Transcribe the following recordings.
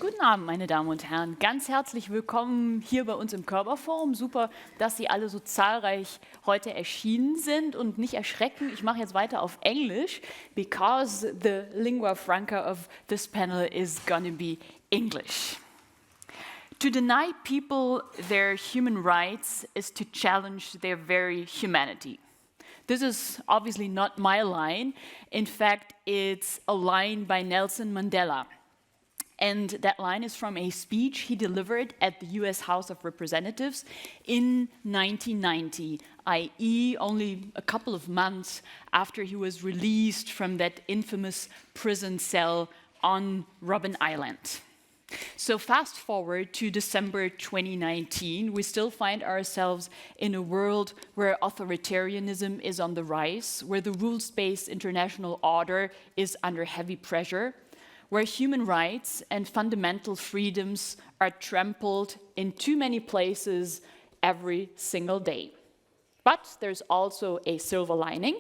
Guten Abend, meine Damen und Herren. Ganz herzlich willkommen hier bei uns im KörberForum. Super, dass Sie alle so zahlreich heute erschienen sind und nicht erschrecken. Ich mache jetzt weiter auf Englisch, because the lingua franca of this panel is gonna be English. To deny people their human rights is to challenge their very humanity. This is obviously not my line. In fact, it's a line by Nelson Mandela. And that line is from a speech he delivered at the US House of Representatives in 1990, i.e. only a couple of months after he was released from that infamous prison cell on Robben Island. So fast forward to December 2019, we still find ourselves in a world where authoritarianism is on the rise, where the rules-based international order is under heavy pressure, where human rights and fundamental freedoms are trampled in too many places every single day. But there's also a silver lining.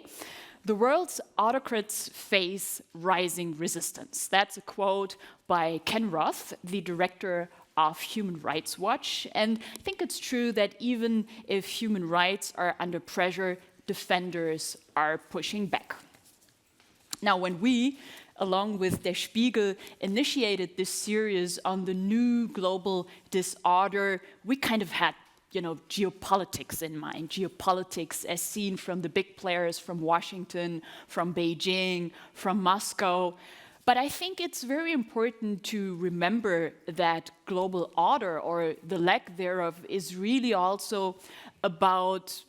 The world's autocrats face rising resistance. That's a quote by Ken Roth, the director of Human Rights Watch. And I think it's true that even if human rights are under pressure, defenders are pushing back. Now, when we, along with Der Spiegel, initiated this series on the new global disorder, we kind of had, geopolitics in mind. Geopolitics as seen from the big players from Washington, from Beijing, from Moscow. But I think it's very important to remember that global order, or the lack thereof, is really also about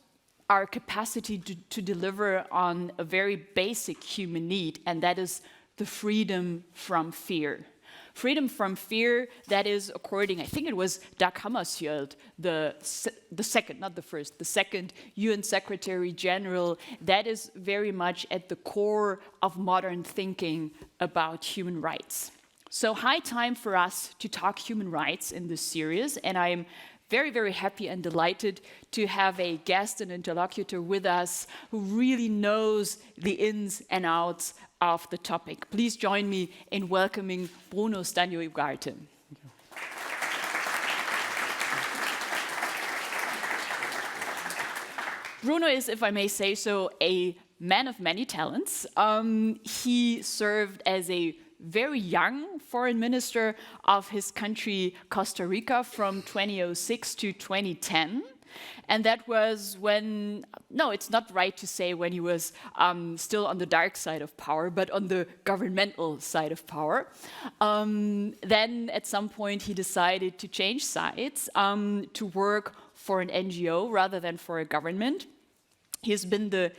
our capacity to deliver on a very basic human need, and that is the freedom from fear. Freedom from fear, that is, according, I think it was Dag Hammarskjöld, the second, not the first, the second UN Secretary General, that is very much at the core of modern thinking about human rights. So high time for us to talk human rights in this series, and I'm very, very happy and delighted to have a guest and interlocutor with us who really knows the ins and outs of the topic. Please join me in welcoming Bruno Stagno Ugarte. Bruno is, if I may say so, a man of many talents. He served as a very young foreign minister of his country, Costa Rica, from 2006 to 2010. And that was when, no, it's not right to say when he was still on the dark side of power, but on the governmental side of power. Then at some point he decided to change sides, to work for an NGO rather than for a government. He has been the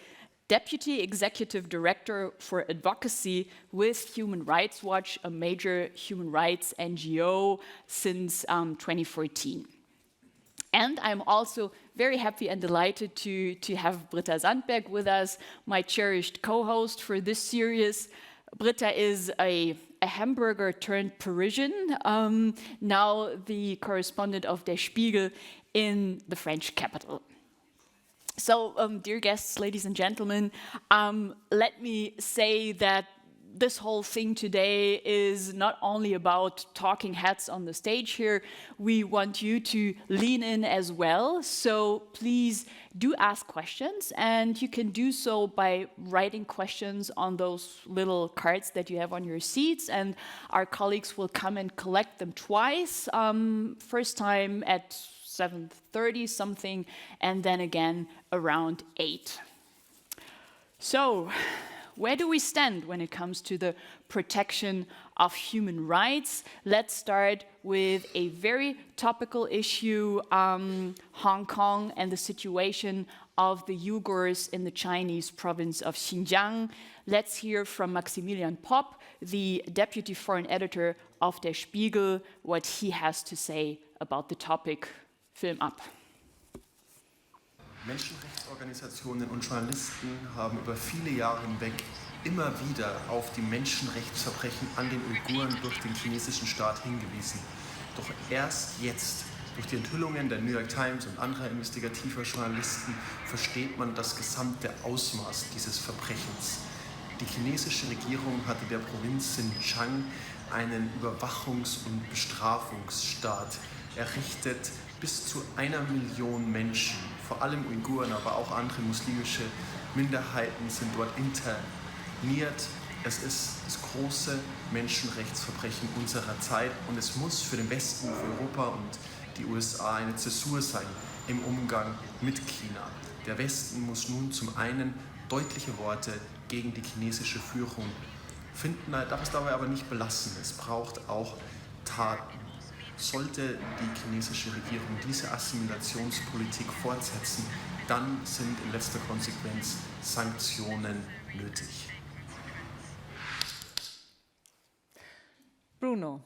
Deputy Executive Director for Advocacy with Human Rights Watch, a major human rights NGO, since 2014. And I'm also very happy and delighted to have Britta Sandberg with us, my cherished co-host for this series. Britta is a Hamburger turned Parisian, now the correspondent of Der Spiegel in the French capital. So, dear guests, ladies and gentlemen, let me say that this whole thing today is not only about talking heads on the stage here. We want you to lean in as well. So please do ask questions, and you can do so by writing questions on those little cards that you have on your seats, and our colleagues will come and collect them twice. First time at 7:30 something, and then again around 8. So, where do we stand when it comes to the protection of human rights? Let's start with a very topical issue, Hong Kong and the situation of the Uyghurs in the Chinese province of Xinjiang. Let's hear from Maximilian Popp, the deputy foreign editor of Der Spiegel, what he has to say about the topic. Film ab. Menschenrechtsorganisationen und Journalisten haben über viele Jahre hinweg immer wieder auf die Menschenrechtsverbrechen an den Uiguren durch den chinesischen Staat hingewiesen. Doch erst jetzt, durch die Enthüllungen der New York Times und anderer investigativer Journalisten, versteht man das gesamte Ausmaß dieses Verbrechens. Die chinesische Regierung hatte der Provinz Xinjiang einen Überwachungs- und Bestrafungsstaat errichtet. Bis zu 1 Million Menschen, vor allem Uiguren, aber auch andere muslimische Minderheiten sind dort interniert. Es ist das große Menschenrechtsverbrechen unserer Zeit und es muss für den Westen, für Europa und die USA eine Zäsur sein im Umgang mit China. Der Westen muss nun zum einen deutliche Worte gegen die chinesische Führung finden, darf es dabei aber nicht belassen. Es braucht auch Taten. Sollte die chinesische Regierung diese Assimilationspolitik fortsetzen, dann sind in letzter Konsequenz Sanktionen nötig. Bruno,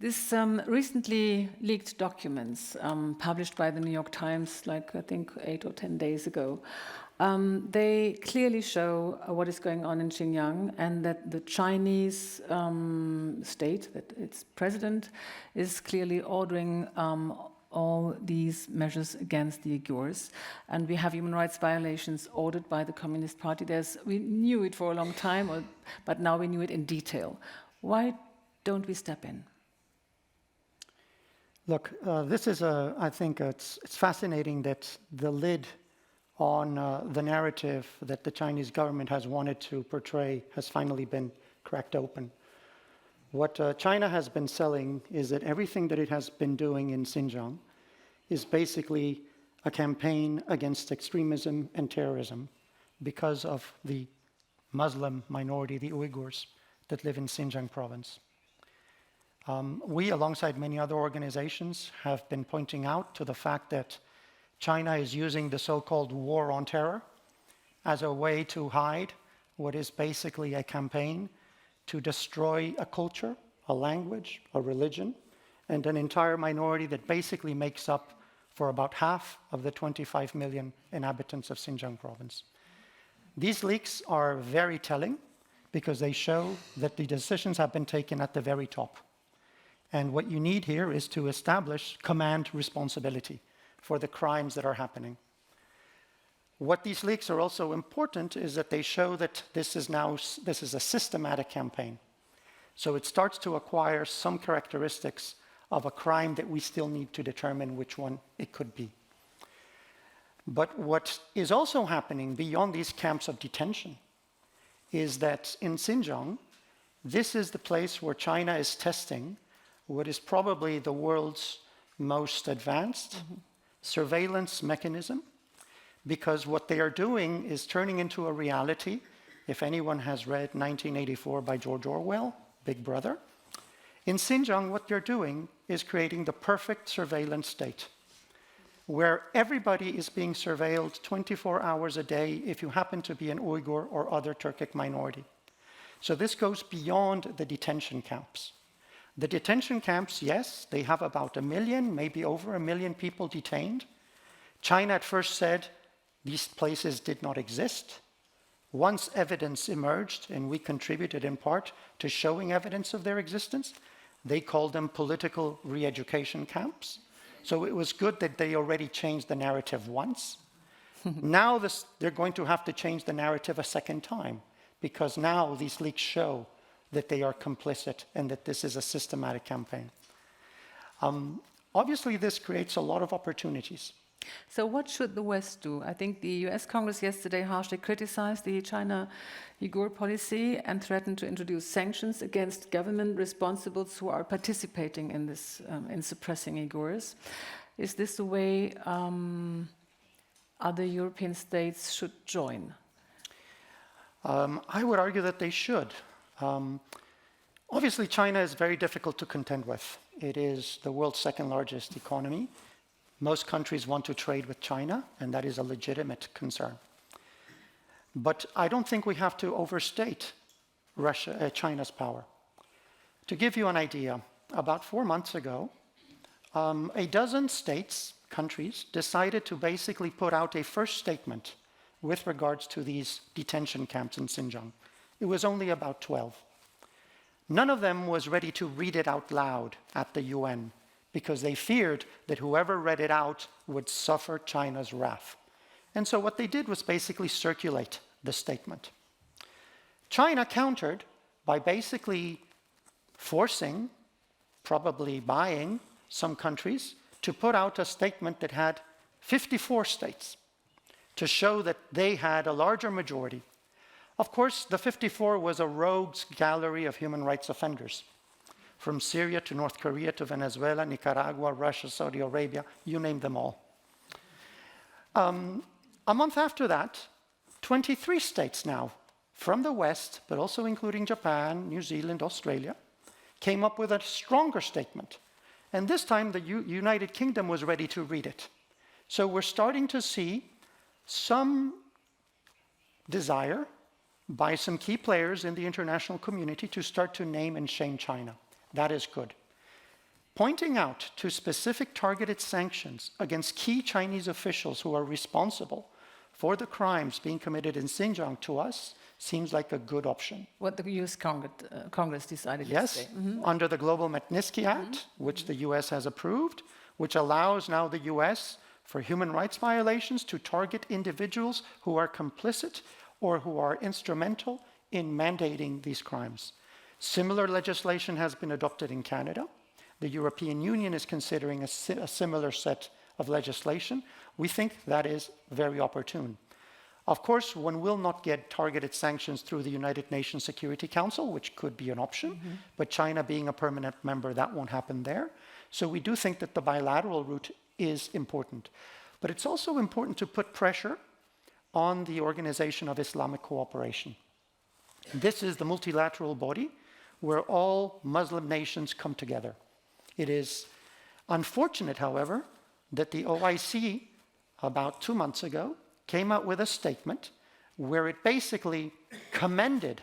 this recently leaked documents published by the New York Times, like I think 8 or 10 days ago, they clearly show what is going on in Xinjiang and that the Chinese state, that its president, is clearly ordering all these measures against the Uyghurs. And we have human rights violations ordered by the Communist Party. We knew it for a long time, but now we knew it in detail. Why don't we step in? Look, this is I think it's fascinating that the lid on the narrative that the Chinese government has wanted to portray has finally been cracked open. What China has been selling is that everything that it has been doing in Xinjiang is basically a campaign against extremism and terrorism because of the Muslim minority, the Uyghurs, that live in Xinjiang province. We, alongside many other organizations, have been pointing out to the fact that China is using the so-called war on terror as a way to hide what is basically a campaign to destroy a culture, a language, a religion, and an entire minority that basically makes up for about half of the 25 million inhabitants of Xinjiang province. These leaks are very telling because they show that the decisions have been taken at the very top. And what you need here is to establish command responsibility for the crimes that are happening. What these leaks are also important is that they show that this is a systematic campaign. So it starts to acquire some characteristics of a crime that we still need to determine which one it could be. But what is also happening beyond these camps of detention is that in Xinjiang, this is the place where China is testing what is probably the world's most advanced surveillance mechanism, because what they are doing is turning into a reality. If anyone has read 1984 by George Orwell, Big Brother, in Xinjiang, what they're doing is creating the perfect surveillance state, where everybody is being surveilled 24 hours a day if you happen to be an Uyghur or other Turkic minority. So this goes beyond the detention camps. The detention camps, yes, they have about 1 million, maybe over 1 million people detained. China at first said these places did not exist. Once evidence emerged, and we contributed in part to showing evidence of their existence, they called them political re-education camps. So it was good that they already changed the narrative once. Now they're going to have to change the narrative a second time, because now these leaks show that they are complicit and that this is a systematic campaign. Obviously, this creates a lot of opportunities. So what should the West do? I think the US Congress yesterday harshly criticized the China Uyghur policy and threatened to introduce sanctions against government responsibles who are participating in this, in suppressing Uyghurs. Is this the way other European states should join? I would argue that they should. Obviously, China is very difficult to contend with. It is the world's second largest economy. Most countries want to trade with China, and that is a legitimate concern. But I don't think we have to overstate China's power. To give you an idea, about 4 months ago, a dozen countries, decided to basically put out a first statement with regards to these detention camps in Xinjiang. It was only about 12. None of them was ready to read it out loud at the UN because they feared that whoever read it out would suffer China's wrath. And so what they did was basically circulate the statement. China countered by basically forcing, probably buying, some countries to put out a statement that had 54 states to show that they had a larger majority. Of course, the 54 was a rogues gallery of human rights offenders, from Syria to North Korea to Venezuela, Nicaragua, Russia, Saudi Arabia, you name them all. A month after that, 23 states now, from the West, but also including Japan, New Zealand, Australia, came up with a stronger statement. And this time, the United Kingdom was ready to read it. So we're starting to see some desire by some key players in the international community to start to name and shame China. That is good. Pointing out to specific targeted sanctions against key Chinese officials who are responsible for the crimes being committed in Xinjiang to us seems like a good option. What the US Congress decided Yes, yesterday. under the Global Magnitsky Act, which the US has approved, which allows now the US for human rights violations to target individuals who are complicit or who are instrumental in mandating these crimes. Similar legislation has been adopted in Canada. The European Union is considering a similar set of legislation. We think that is very opportune. Of course, one will not get targeted sanctions through the United Nations Security Council, which could be an option, but China being a permanent member, that won't happen there. So we do think that the bilateral route is important. But it's also important to put pressure on the Organization of Islamic Cooperation. This is the multilateral body where all Muslim nations come together. It is unfortunate, however, that the OIC, about 2 months ago, came out with a statement where it basically commended,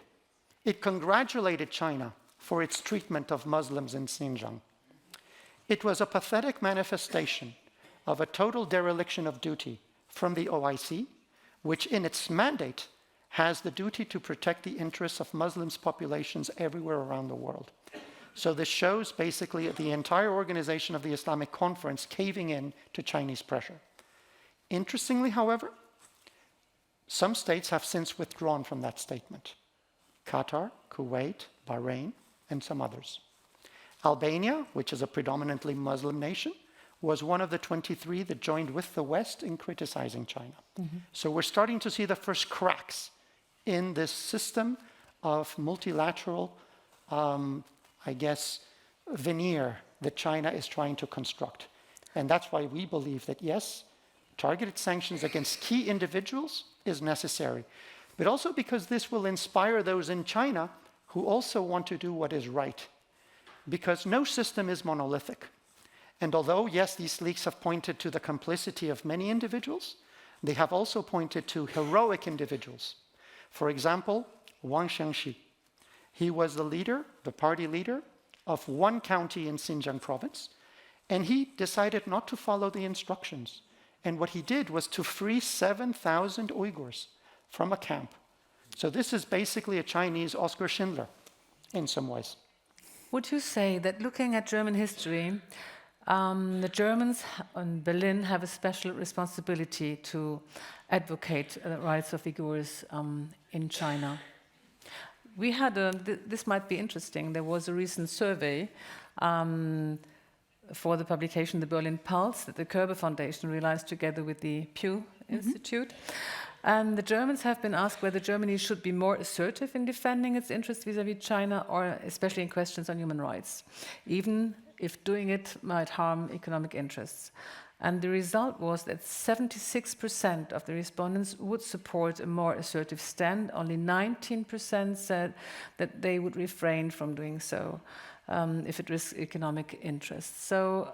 it congratulated China for its treatment of Muslims in Xinjiang. It was a pathetic manifestation of a total dereliction of duty from the OIC, which in its mandate has the duty to protect the interests of Muslim populations everywhere around the world. So this shows basically the entire organization of the Islamic Conference caving in to Chinese pressure. Interestingly, however, some states have since withdrawn from that statement. Qatar, Kuwait, Bahrain, and some others. Albania, which is a predominantly Muslim nation, was one of the 23 that joined with the West in criticizing China. So we're starting to see the first cracks in this system of multilateral, veneer that China is trying to construct. And that's why we believe that, yes, targeted sanctions against key individuals is necessary, but also because this will inspire those in China who also want to do what is right. Because no system is monolithic. And although, yes, these leaks have pointed to the complicity of many individuals, they have also pointed to heroic individuals. For example, Wang Xiangxi. He was the leader, the party leader, of one county in Xinjiang province, and he decided not to follow the instructions. And what he did was to free 7,000 Uyghurs from a camp. So this is basically a Chinese Oskar Schindler in some ways. Would you say that looking at German history, the Germans in Berlin have a special responsibility to advocate the rights of Uyghurs in China? We had this might be interesting, there was a recent survey for the publication The Berlin Pulse that the Körber Foundation realized together with the Pew Institute. And the Germans have been asked whether Germany should be more assertive in defending its interests vis-à-vis China, or especially in questions on human rights, even if doing it might harm economic interests. And the result was that 76% of the respondents would support a more assertive stand. Only 19% said that they would refrain from doing so if it risks economic interests. So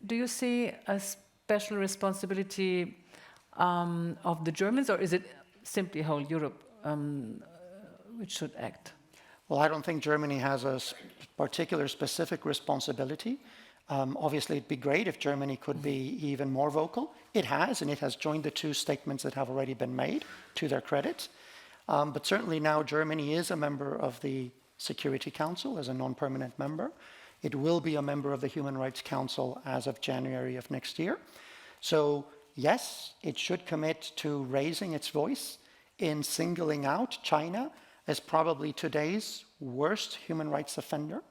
do you see a special responsibility of the Germans, or is it simply whole Europe which should act? Well, I don't think Germany has a particular specific responsibility. Obviously, it'd be great if Germany could be even more vocal. It has, and it has joined the two statements that have already been made, to their credit. But certainly now Germany is a member of the Security Council as a non-permanent member. It will be a member of the Human Rights Council as of January of next year. So yes, it should commit to raising its voice in singling out China as probably today's worst human rights offender,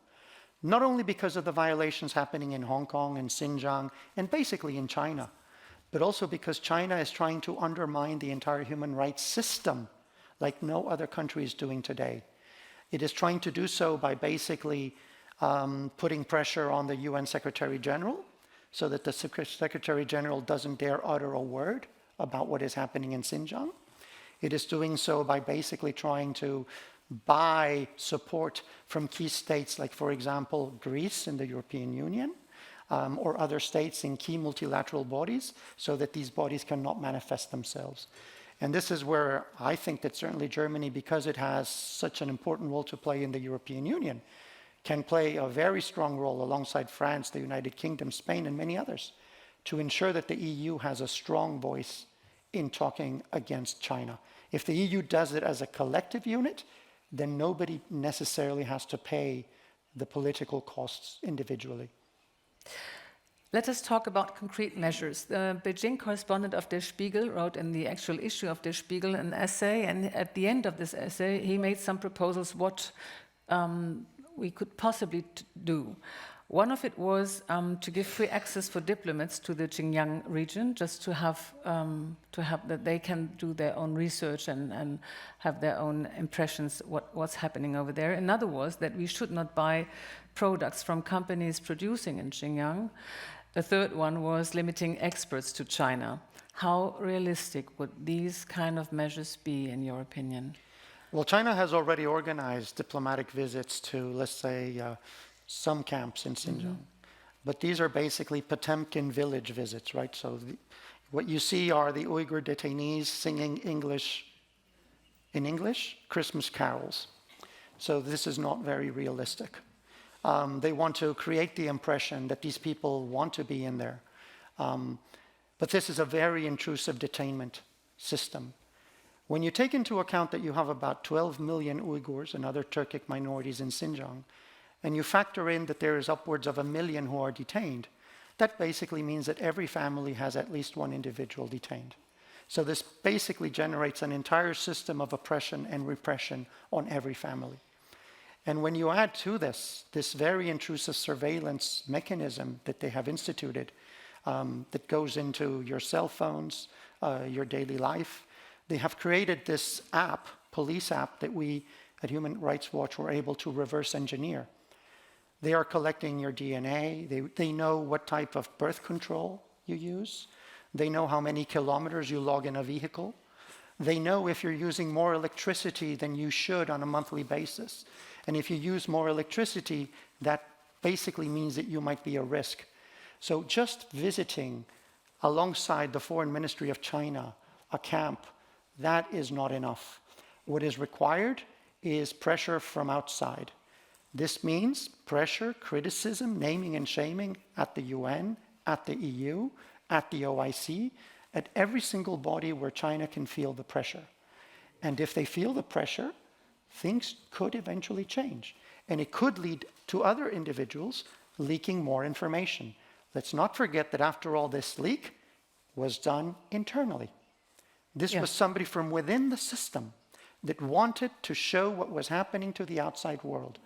not only because of the violations happening in Hong Kong and Xinjiang and basically in China, but also because China is trying to undermine the entire human rights system like no other country is doing today. It is trying to do so by basically putting pressure on the UN Secretary General so that the Secretary General doesn't dare utter a word about what is happening in Xinjiang. It is doing so by basically trying to buy support from key states like, for example, Greece in the European Union, or other states in key multilateral bodies so that these bodies cannot manifest themselves. And this is where I think that certainly Germany, because it has such an important role to play in the European Union, can play a very strong role alongside France, the United Kingdom, Spain, and many others to ensure that the EU has a strong voice in talking against China. If the EU does it as a collective unit, then nobody necessarily has to pay the political costs individually. Let us talk about concrete measures. The Beijing correspondent of Der Spiegel wrote in the actual issue of Der Spiegel an essay, and at the end of this essay, he made some proposals what we could possibly do. One of it was to give free access for diplomats to the Xinjiang region, just to have that they can do their own research and have their own impressions what's happening over there. Another was that we should not buy products from companies producing in Xinjiang. The third one was limiting exports to China. How realistic would these kind of measures be, in your opinion? Well, China has already organized diplomatic visits to, let's say, some camps in Xinjiang. But these are basically Potemkin village visits, right? So what you see are the Uyghur detainees singing in English, Christmas carols. So this is not very realistic. They want to create the impression that these people want to be in there. But this is a very intrusive detainment system. When you take into account that you have about 12 million Uyghurs and other Turkic minorities in Xinjiang, and you factor in that there is upwards of 1 million who are detained, that basically means that every family has at least one individual detained. So this basically generates an entire system of oppression and repression on every family. And when you add to this very intrusive surveillance mechanism that they have instituted, that goes into your cell phones, your daily life, they have created this app, police app, that we at Human Rights Watch were able to reverse engineer. They are collecting your DNA. They know what type of birth control you use. They know how many kilometers you log in a vehicle. They know if you're using more electricity than you should on a monthly basis. And if you use more electricity, that basically means that you might be a risk. So just visiting alongside the Foreign Ministry of China a camp, that is not enough. What is required is pressure from outside. This means pressure, criticism, naming and shaming at the UN, at the EU, at the OIC, at every single body where China can feel the pressure. And if they feel the pressure, things could eventually change. And it could lead to other individuals leaking more information. Let's not forget that after all, this leak was done internally. This was somebody from within the system that wanted to show what was happening to the outside world.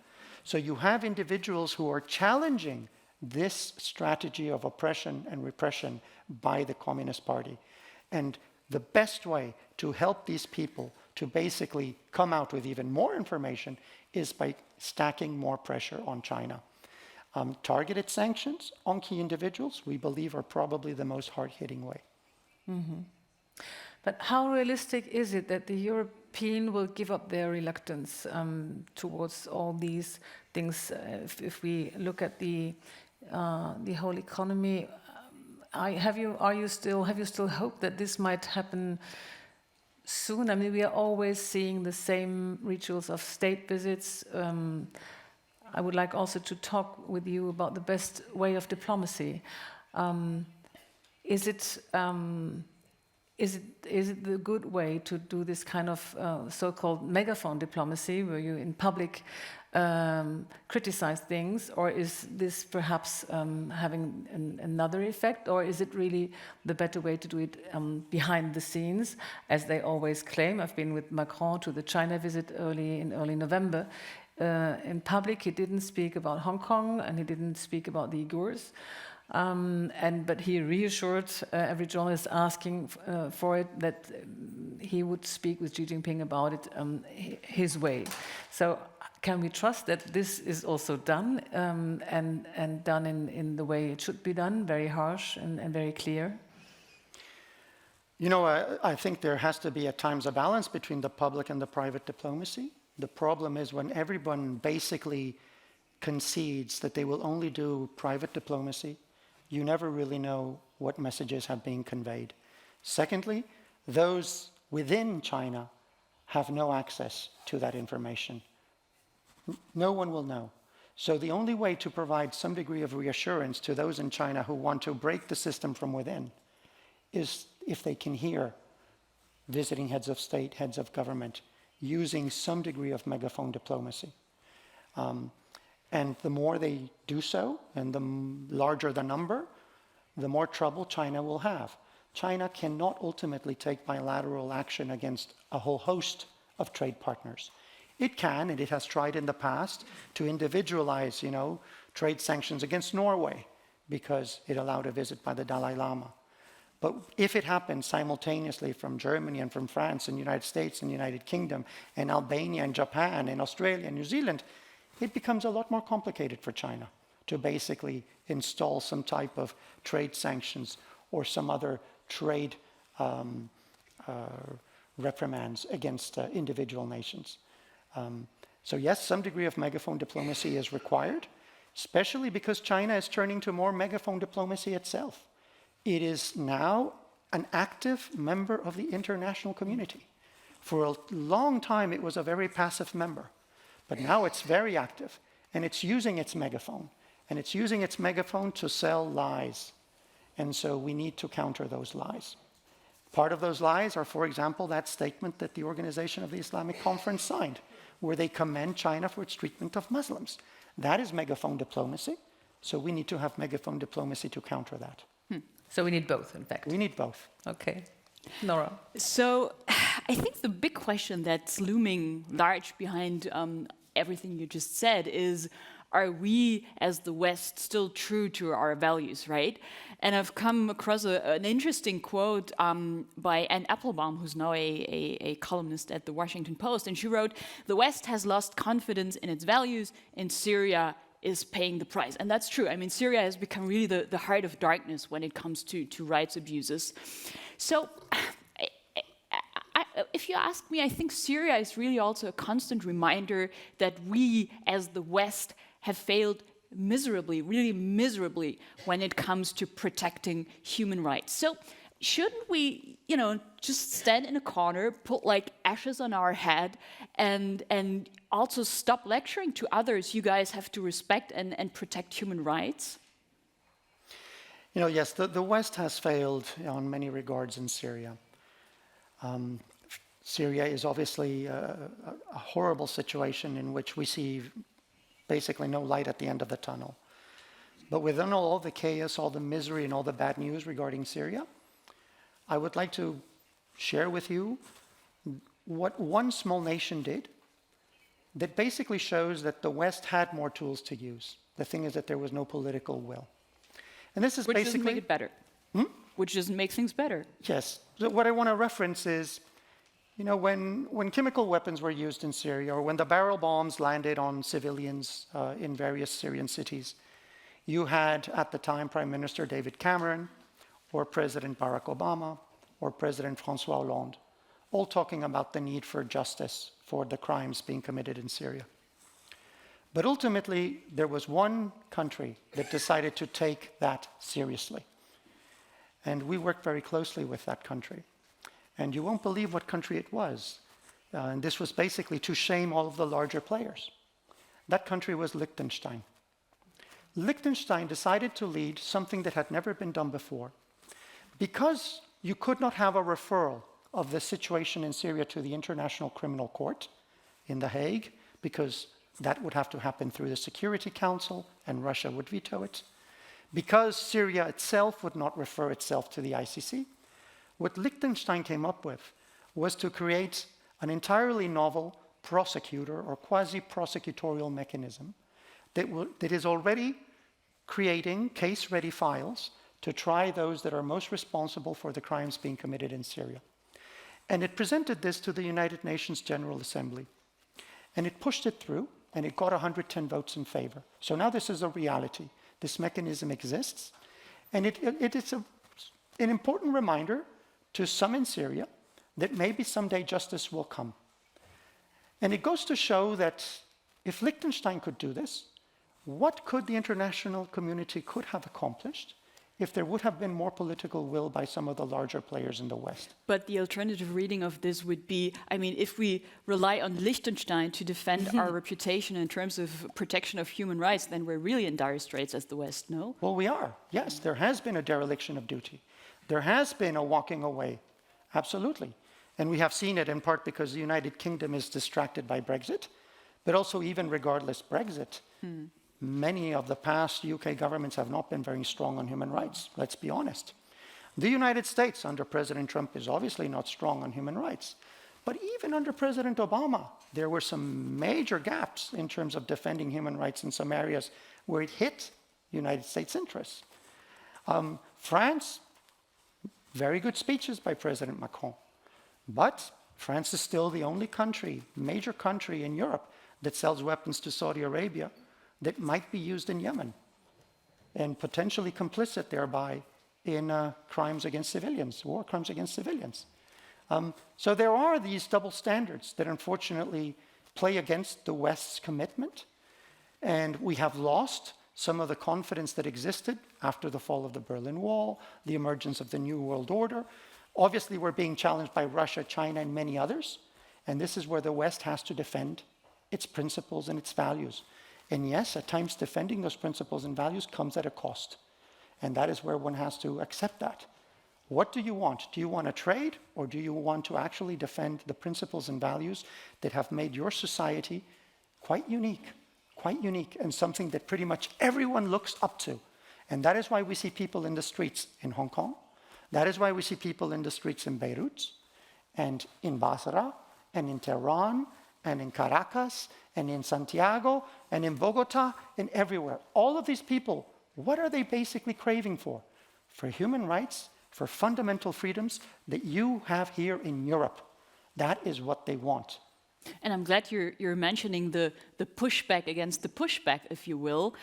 So you have individuals who are challenging this strategy of oppression and repression by the Communist Party. And the best way to help these people to basically come out with even more information is by stacking more pressure on China. Targeted sanctions on key individuals, we believe, are probably the most hard-hitting way. Mm-hmm. But how realistic is it that the European will give up their reluctance towards all these things? If we look at the whole economy, have you still hope that this might happen soon? I mean, we are always seeing the same rituals of state visits. I would like also to talk with you about the best way of diplomacy. Is it the good way to do this kind of so-called megaphone diplomacy, where you in public criticize things, or is this perhaps having another effect, or is it really the better way to do it behind the scenes, as they always claim? I've been with Macron to the China visit in early November. In public, he didn't speak about Hong Kong, and he didn't speak about the Uyghurs. But he reassured every journalist asking for it that he would speak with Xi Jinping about it his way. So can we trust that this is also done and done in the way it should be done, very harsh and very clear? You know, I think there has to be at times a balance between the public and the private diplomacy. The problem is when everyone basically concedes that they will only do private diplomacy, you never really know what messages have been conveyed. Secondly, those within China have no access to that information. No one will know. So the only way to provide some degree of reassurance to those in China who want to break the system from within is if they can hear visiting heads of state, heads of government, using some degree of megaphone diplomacy. And the more they do so, and the larger the number, the more trouble China will have. China cannot ultimately take bilateral action against a whole host of trade partners. It can, and it has tried in the past, to individualize, trade sanctions against Norway because it allowed a visit by the Dalai Lama. But if it happens simultaneously from Germany and from France and the United States and the United Kingdom and Albania and Japan and Australia and New Zealand, it becomes a lot more complicated for China to basically install some type of trade sanctions or some other trade reprimands against individual nations. So yes, some degree of megaphone diplomacy is required, especially because China is turning to more megaphone diplomacy itself. It is now an active member of the international community. For a long time, it was a very passive member. But now it's very active, and it's using its megaphone. And it's using its megaphone to sell lies. And so we need to counter those lies. Part of those lies are, for example, that statement that the Organization of the Islamic Conference signed, where they commend China for its treatment of Muslims. That is megaphone diplomacy. So we need to have megaphone diplomacy to counter that. So we need both, in fact. We need both. Okay. Nora. So I think the big question that's looming large behind everything you just said is, are we as the West still true to our values, right? And I've come across an interesting quote by Anne Applebaum, who's now a columnist at the Washington Post, and she wrote, "The West has lost confidence in its values, and Syria is paying the price." And that's true. I mean, Syria has become really the heart of darkness when it comes to rights abuses. So if you ask me, I think Syria is really also a constant reminder that we as the West have failed miserably, really miserably, when it comes to protecting human rights. So shouldn't we, just stand in a corner, put like ashes on our head, and also stop lecturing to others? You guys have to respect and protect human rights. Yes, the West has failed on many regards in Syria. Syria is obviously a horrible situation in which we see basically no light at the end of the tunnel. But within all the chaos, all the misery, and all the bad news regarding Syria, I would like to share with you what one small nation did that basically shows that the West had more tools to use. The thing is that there was no political will. And this is Which basically... doesn't make it better. Which doesn't make things better. Yes. So what I want to reference is, when chemical weapons were used in Syria, or when the barrel bombs landed on civilians in various Syrian cities, you had, at the time, Prime Minister David Cameron, or President Barack Obama, or President François Hollande, all talking about the need for justice for the crimes being committed in Syria. But ultimately, there was one country that decided to take that seriously. And we worked very closely with that country. And you won't believe what country it was. And this was basically to shame all of the larger players. That country was Liechtenstein. Liechtenstein decided to lead something that had never been done before. Because you could not have a referral of the situation in Syria to the International Criminal Court in The Hague, because that would have to happen through the Security Council, and Russia would veto it. Because Syria itself would not refer itself to the ICC, what Liechtenstein came up with was to create an entirely novel prosecutor or quasi-prosecutorial mechanism that is already creating case-ready files to try those that are most responsible for the crimes being committed in Syria. And it presented this to the United Nations General Assembly. And it pushed it through, and it got 110 votes in favor. So now this is a reality. This mechanism exists, and it is an important reminder to some in Syria that maybe someday justice will come. And it goes to show that if Liechtenstein could do this, what could the international community could have accomplished if there would have been more political will by some of the larger players in the West. But the alternative reading of this would be, I mean, if we rely on Liechtenstein to defend our reputation in terms of protection of human rights, then we're really in dire straits as the West, no? Well, we are. Yes, there has been a dereliction of duty. There has been a walking away, absolutely. And we have seen it in part because the United Kingdom is distracted by Brexit, but also even regardless Brexit, many of the past UK governments have not been very strong on human rights, let's be honest. The United States under President Trump is obviously not strong on human rights. But even under President Obama, there were some major gaps in terms of defending human rights in some areas where it hit United States interests. France, very good speeches by President Macron. But France is still the only country, major country in Europe that sells weapons to Saudi Arabia that might be used in Yemen and potentially complicit thereby in crimes against civilians, war crimes against civilians. So there are these double standards that unfortunately play against the West's commitment, and we have lost some of the confidence that existed after the fall of the Berlin Wall, the emergence of the New World Order. Obviously, we're being challenged by Russia, China, and many others, and this is where the West has to defend its principles and its values. And yes, at times defending those principles and values comes at a cost. And that is where one has to accept that. What do you want? Do you want to trade, or do you want to actually defend the principles and values that have made your society quite unique, and something that pretty much everyone looks up to? And that is why we see people in the streets in Hong Kong. That is why we see people in the streets in Beirut, and in Basra, and in Tehran, and in Caracas, and in Santiago, and in Bogota, and everywhere. All of these people, what are they basically craving for? For human rights, for fundamental freedoms that you have here in Europe. That is what they want. And I'm glad you're mentioning the pushback against the pushback, if you will.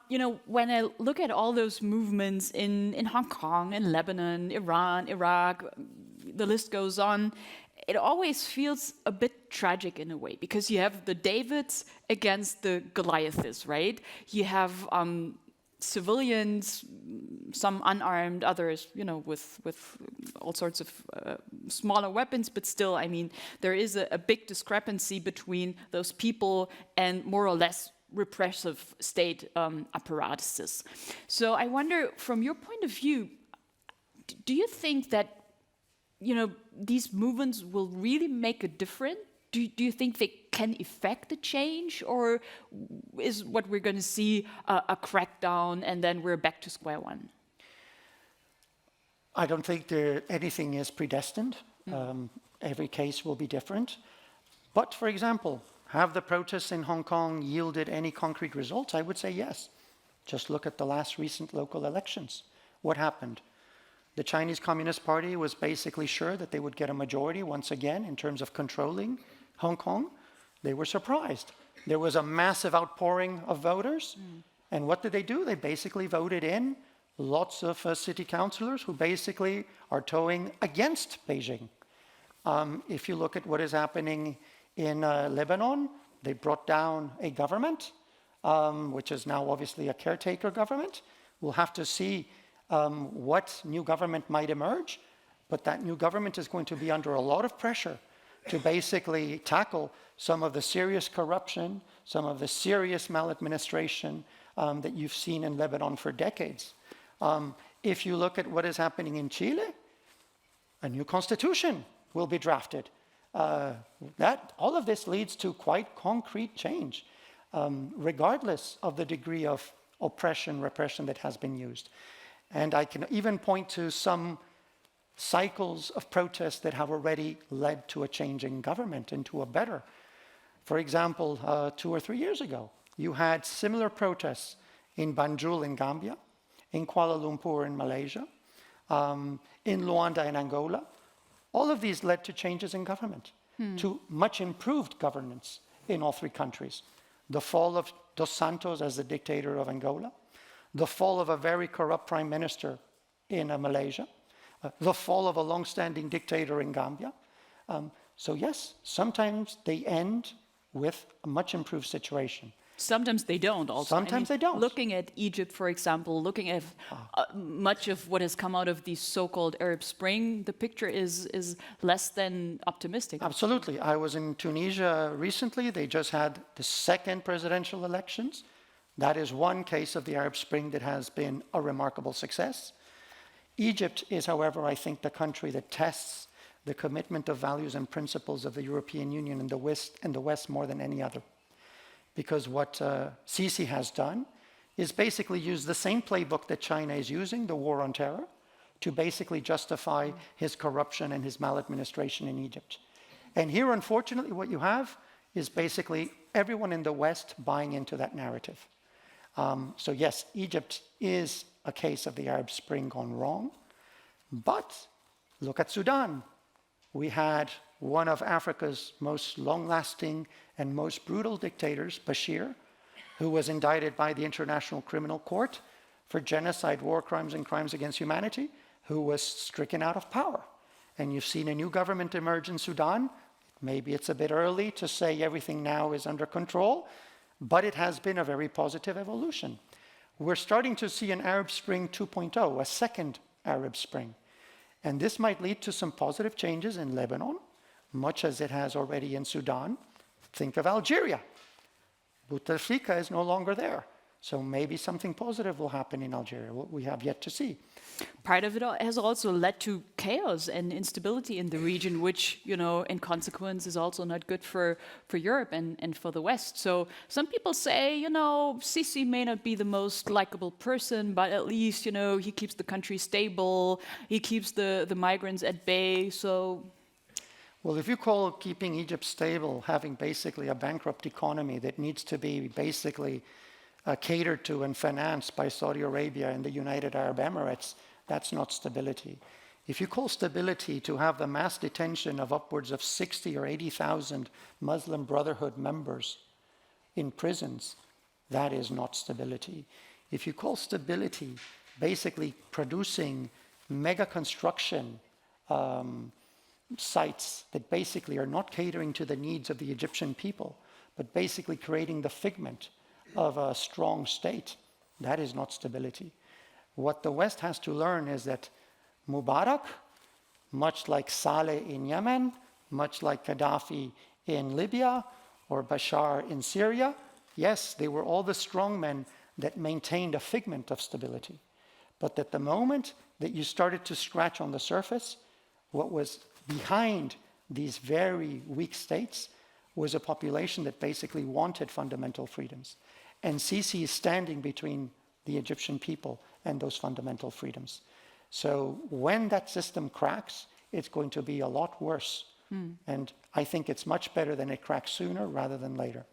You know, when I look at all those movements in Hong Kong, in Lebanon, Iran, Iraq, the list goes on, it always feels a bit tragic in a way, because you have the Davids against the Goliaths, right? You have civilians, some unarmed, others, you know, with all sorts of smaller weapons, but still, I mean, there is a big discrepancy between those people and more or less repressive state apparatuses. So I wonder, from your point of view, do you think that, you know, these movements will really make a difference? Do you think they can effect a change, or is what we're going to see a crackdown and then we're back to square one? I don't think anything is predestined. Every case will be different. But, for example, have the protests in Hong Kong yielded any concrete results? I would say yes. Just look at the last recent local elections. What happened? The Chinese Communist Party was basically sure that they would get a majority once again in terms of controlling Hong Kong. They were surprised. There was a massive outpouring of voters. And what did they do? They basically voted in lots of city councillors who basically are towing against Beijing. If you look at what is happening in Lebanon, they brought down a government, which is now obviously a caretaker government. We'll have to see what new government might emerge, but that new government is going to be under a lot of pressure to basically tackle some of the serious corruption, some of the serious maladministration that you've seen in Lebanon for decades. If you look at what is happening in Chile, a new constitution will be drafted. all of this leads to quite concrete change, regardless of the degree of oppression, repression that has been used. And I can even point to some cycles of protest that have already led to a change in government and to a better. For example, 2 or 3 years ago, you had similar protests in Banjul in Gambia, in Kuala Lumpur in Malaysia, in Luanda in Angola. All of these led to changes in government, to much improved governance in all 3 countries. The fall of Dos Santos as the dictator of Angola, the fall of a very corrupt prime minister in Malaysia, the fall of a long-standing dictator in Gambia. So yes, sometimes they end with a much improved situation. Sometimes they don't also. Sometimes they don't. Looking at Egypt, for example, looking at much of what has come out of the so-called Arab Spring, the picture is less than optimistic. Absolutely. I was in Tunisia recently. They just had the 2nd presidential elections. That is one case of the Arab Spring that has been a remarkable success. Egypt is, however, I think the country that tests the commitment of values and principles of the European Union and the West more than any other. Because what Sisi has done is basically use the same playbook that China is using, the war on terror, to basically justify his corruption and his maladministration in Egypt. And here, unfortunately, what you have is basically everyone in the West buying into that narrative. So yes, Egypt is a case of the Arab Spring gone wrong, but look at Sudan. We had one of Africa's most long-lasting and most brutal dictators, Bashir, who was indicted by the International Criminal Court for genocide, war crimes, and crimes against humanity, who was stricken out of power. And you've seen a new government emerge in Sudan. Maybe it's a bit early to say everything now is under control, but it has been a very positive evolution. We're starting to see an Arab Spring 2.0, a second Arab Spring. And this might lead to some positive changes in Lebanon, much as it has already in Sudan. Think of Algeria. Bouteflika is no longer there. So maybe something positive will happen in Algeria, what we have yet to see. Part of it has also led to chaos and instability in the region, which, in consequence is also not good for Europe and for the West. So some people say, Sisi may not be the most likable person, but at least, he keeps the country stable, he keeps the migrants at bay, so... Well, if you call keeping Egypt stable having basically a bankrupt economy that needs to be basically catered to and financed by Saudi Arabia and the United Arab Emirates, that's not stability. If you call stability to have the mass detention of upwards of 60 or 80,000 Muslim Brotherhood members in prisons, that is not stability. If you call stability basically producing mega construction sites that basically are not catering to the needs of the Egyptian people, but basically creating the figment of a strong state, that is not stability. What the West has to learn is that Mubarak, much like Saleh in Yemen, much like Gaddafi in Libya, or Bashar in Syria, yes, they were all the strongmen that maintained a figment of stability. But at the moment that you started to scratch on the surface, what was behind these very weak states was a population that basically wanted fundamental freedoms. And Sisi is standing between the Egyptian people and those fundamental freedoms. So when that system cracks, it's going to be a lot worse. And I think it's much better that it cracks sooner rather than later.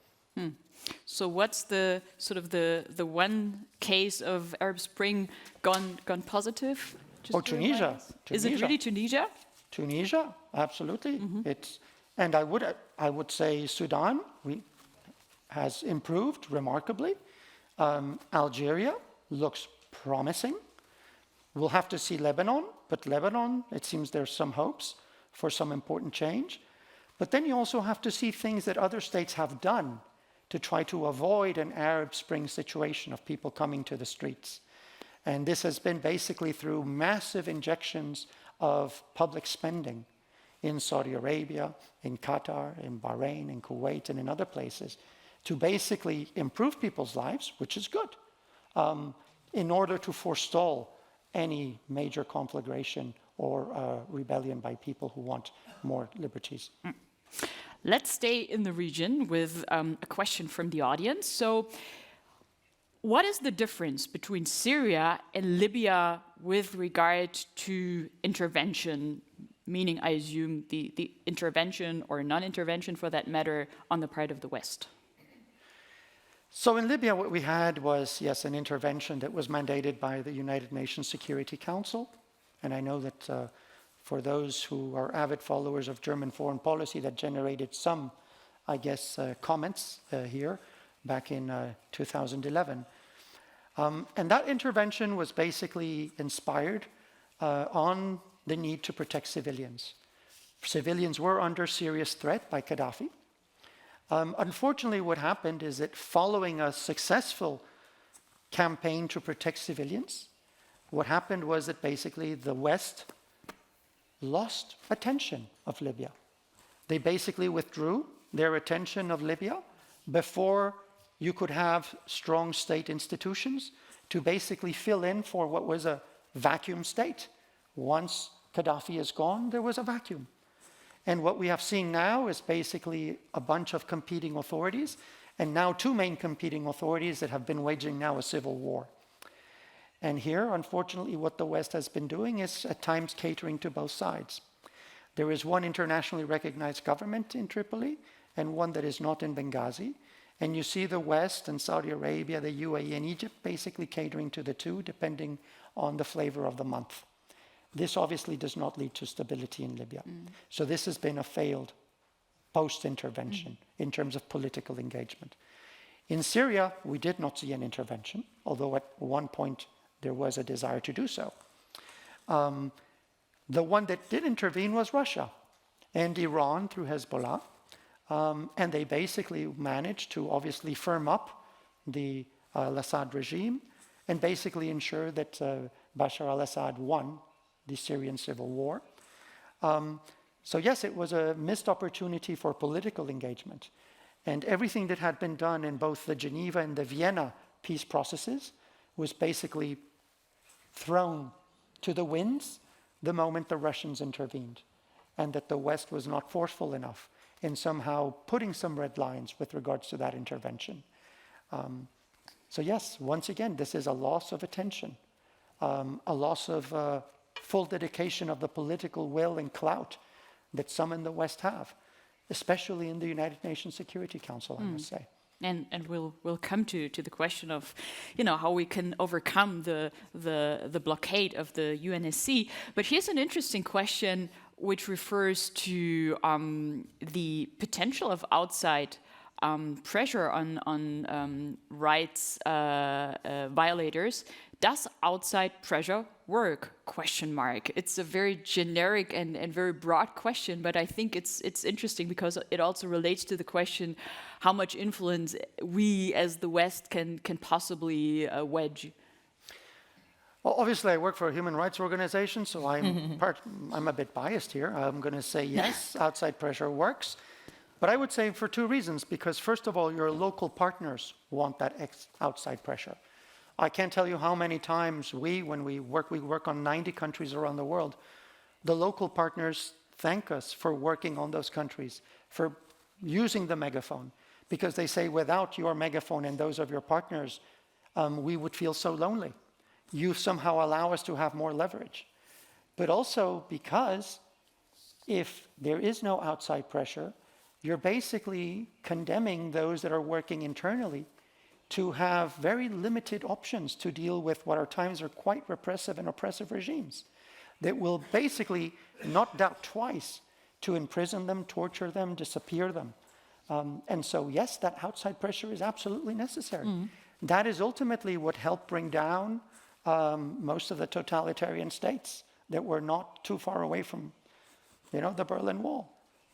So what's the sort of the one case of Arab Spring gone positive? Tunisia. Is it really Tunisia? Tunisia, absolutely. And I would say Sudan has improved remarkably. Algeria looks promising. We'll have to see Lebanon, but Lebanon, it seems there's some hopes for some important change. But then you also have to see things that other states have done to try to avoid an Arab Spring situation of people coming to the streets. And this has been basically through massive injections of public spending in Saudi Arabia, in Qatar, in Bahrain, in Kuwait, and in other places, to basically improve people's lives, which is good, in order to forestall any major conflagration or rebellion by people who want more liberties. Let's stay in the region with a question from the audience. So, what is the difference between Syria and Libya with regard to intervention, meaning, I assume, the intervention or non-intervention, for that matter, on the part of the West? So in Libya, what we had was, yes, an intervention that was mandated by the United Nations Security Council. And I know that for those who are avid followers of German foreign policy, that generated some, I guess, comments here back in 2011. And that intervention was basically inspired on the need to protect civilians. Civilians were under serious threat by Gaddafi. Unfortunately, what happened is that following a successful campaign to protect civilians, what happened was that basically the West lost attention of Libya. They basically withdrew their attention of Libya before you could have strong state institutions to basically fill in for what was a vacuum state. Once Gaddafi is gone, there was a vacuum. And what we have seen now is basically a bunch of competing authorities, and now two main competing authorities that have been waging now a civil war. And here, unfortunately, what the West has been doing is at times catering to both sides. There is one internationally recognized government in Tripoli and one that is not in Benghazi. And you see the West and Saudi Arabia, the UAE and Egypt basically catering to the two, depending on the flavor of the month. This obviously does not lead to stability in Libya. So this has been a failed post-intervention in terms of political engagement. In Syria, we did not see an intervention, although at one point there was a desire to do so. The one that did intervene was Russia and Iran through Hezbollah. And they basically managed to obviously firm up the al-Assad regime and basically ensure that Bashar al-Assad won the Syrian civil war. So yes, it was a missed opportunity for political engagement. And everything that had been done in both the Geneva and the Vienna peace processes was basically thrown to the winds the moment the Russians intervened, and that the West was not forceful enough in somehow putting some red lines with regards to that intervention. So yes, once again, this is a loss of attention, a loss of full dedication of the political will and clout that some in the West have, especially in the United Nations Security Council, I must say. And we'll come to the question of, how we can overcome the blockade of the UNSC. But here's an interesting question which refers to the potential of outside pressure on rights violators. Does outside pressure work? ? It's a very generic and very broad question, but I think it's interesting because it also relates to the question how much influence we as the West can possibly wedge. Well, obviously, I work for a human rights organization, so I'm a bit biased here. I'm going to say yes, outside pressure works. But I would say for two reasons, because first of all, your local partners want that outside pressure. I can't tell you how many times when we work on 90 countries around the world, the local partners thank us for working on those countries, for using the megaphone, because they say without your megaphone and those of your partners, we would feel so lonely. You somehow allow us to have more leverage. But also because if there is no outside pressure, you're basically condemning those that are working internally to have very limited options to deal with what at times are quite repressive and oppressive regimes that will basically not doubt twice to imprison them, torture them, disappear them. And so, yes, that outside pressure is absolutely necessary. That is ultimately what helped bring down most of the totalitarian states that were not too far away from, the Berlin Wall.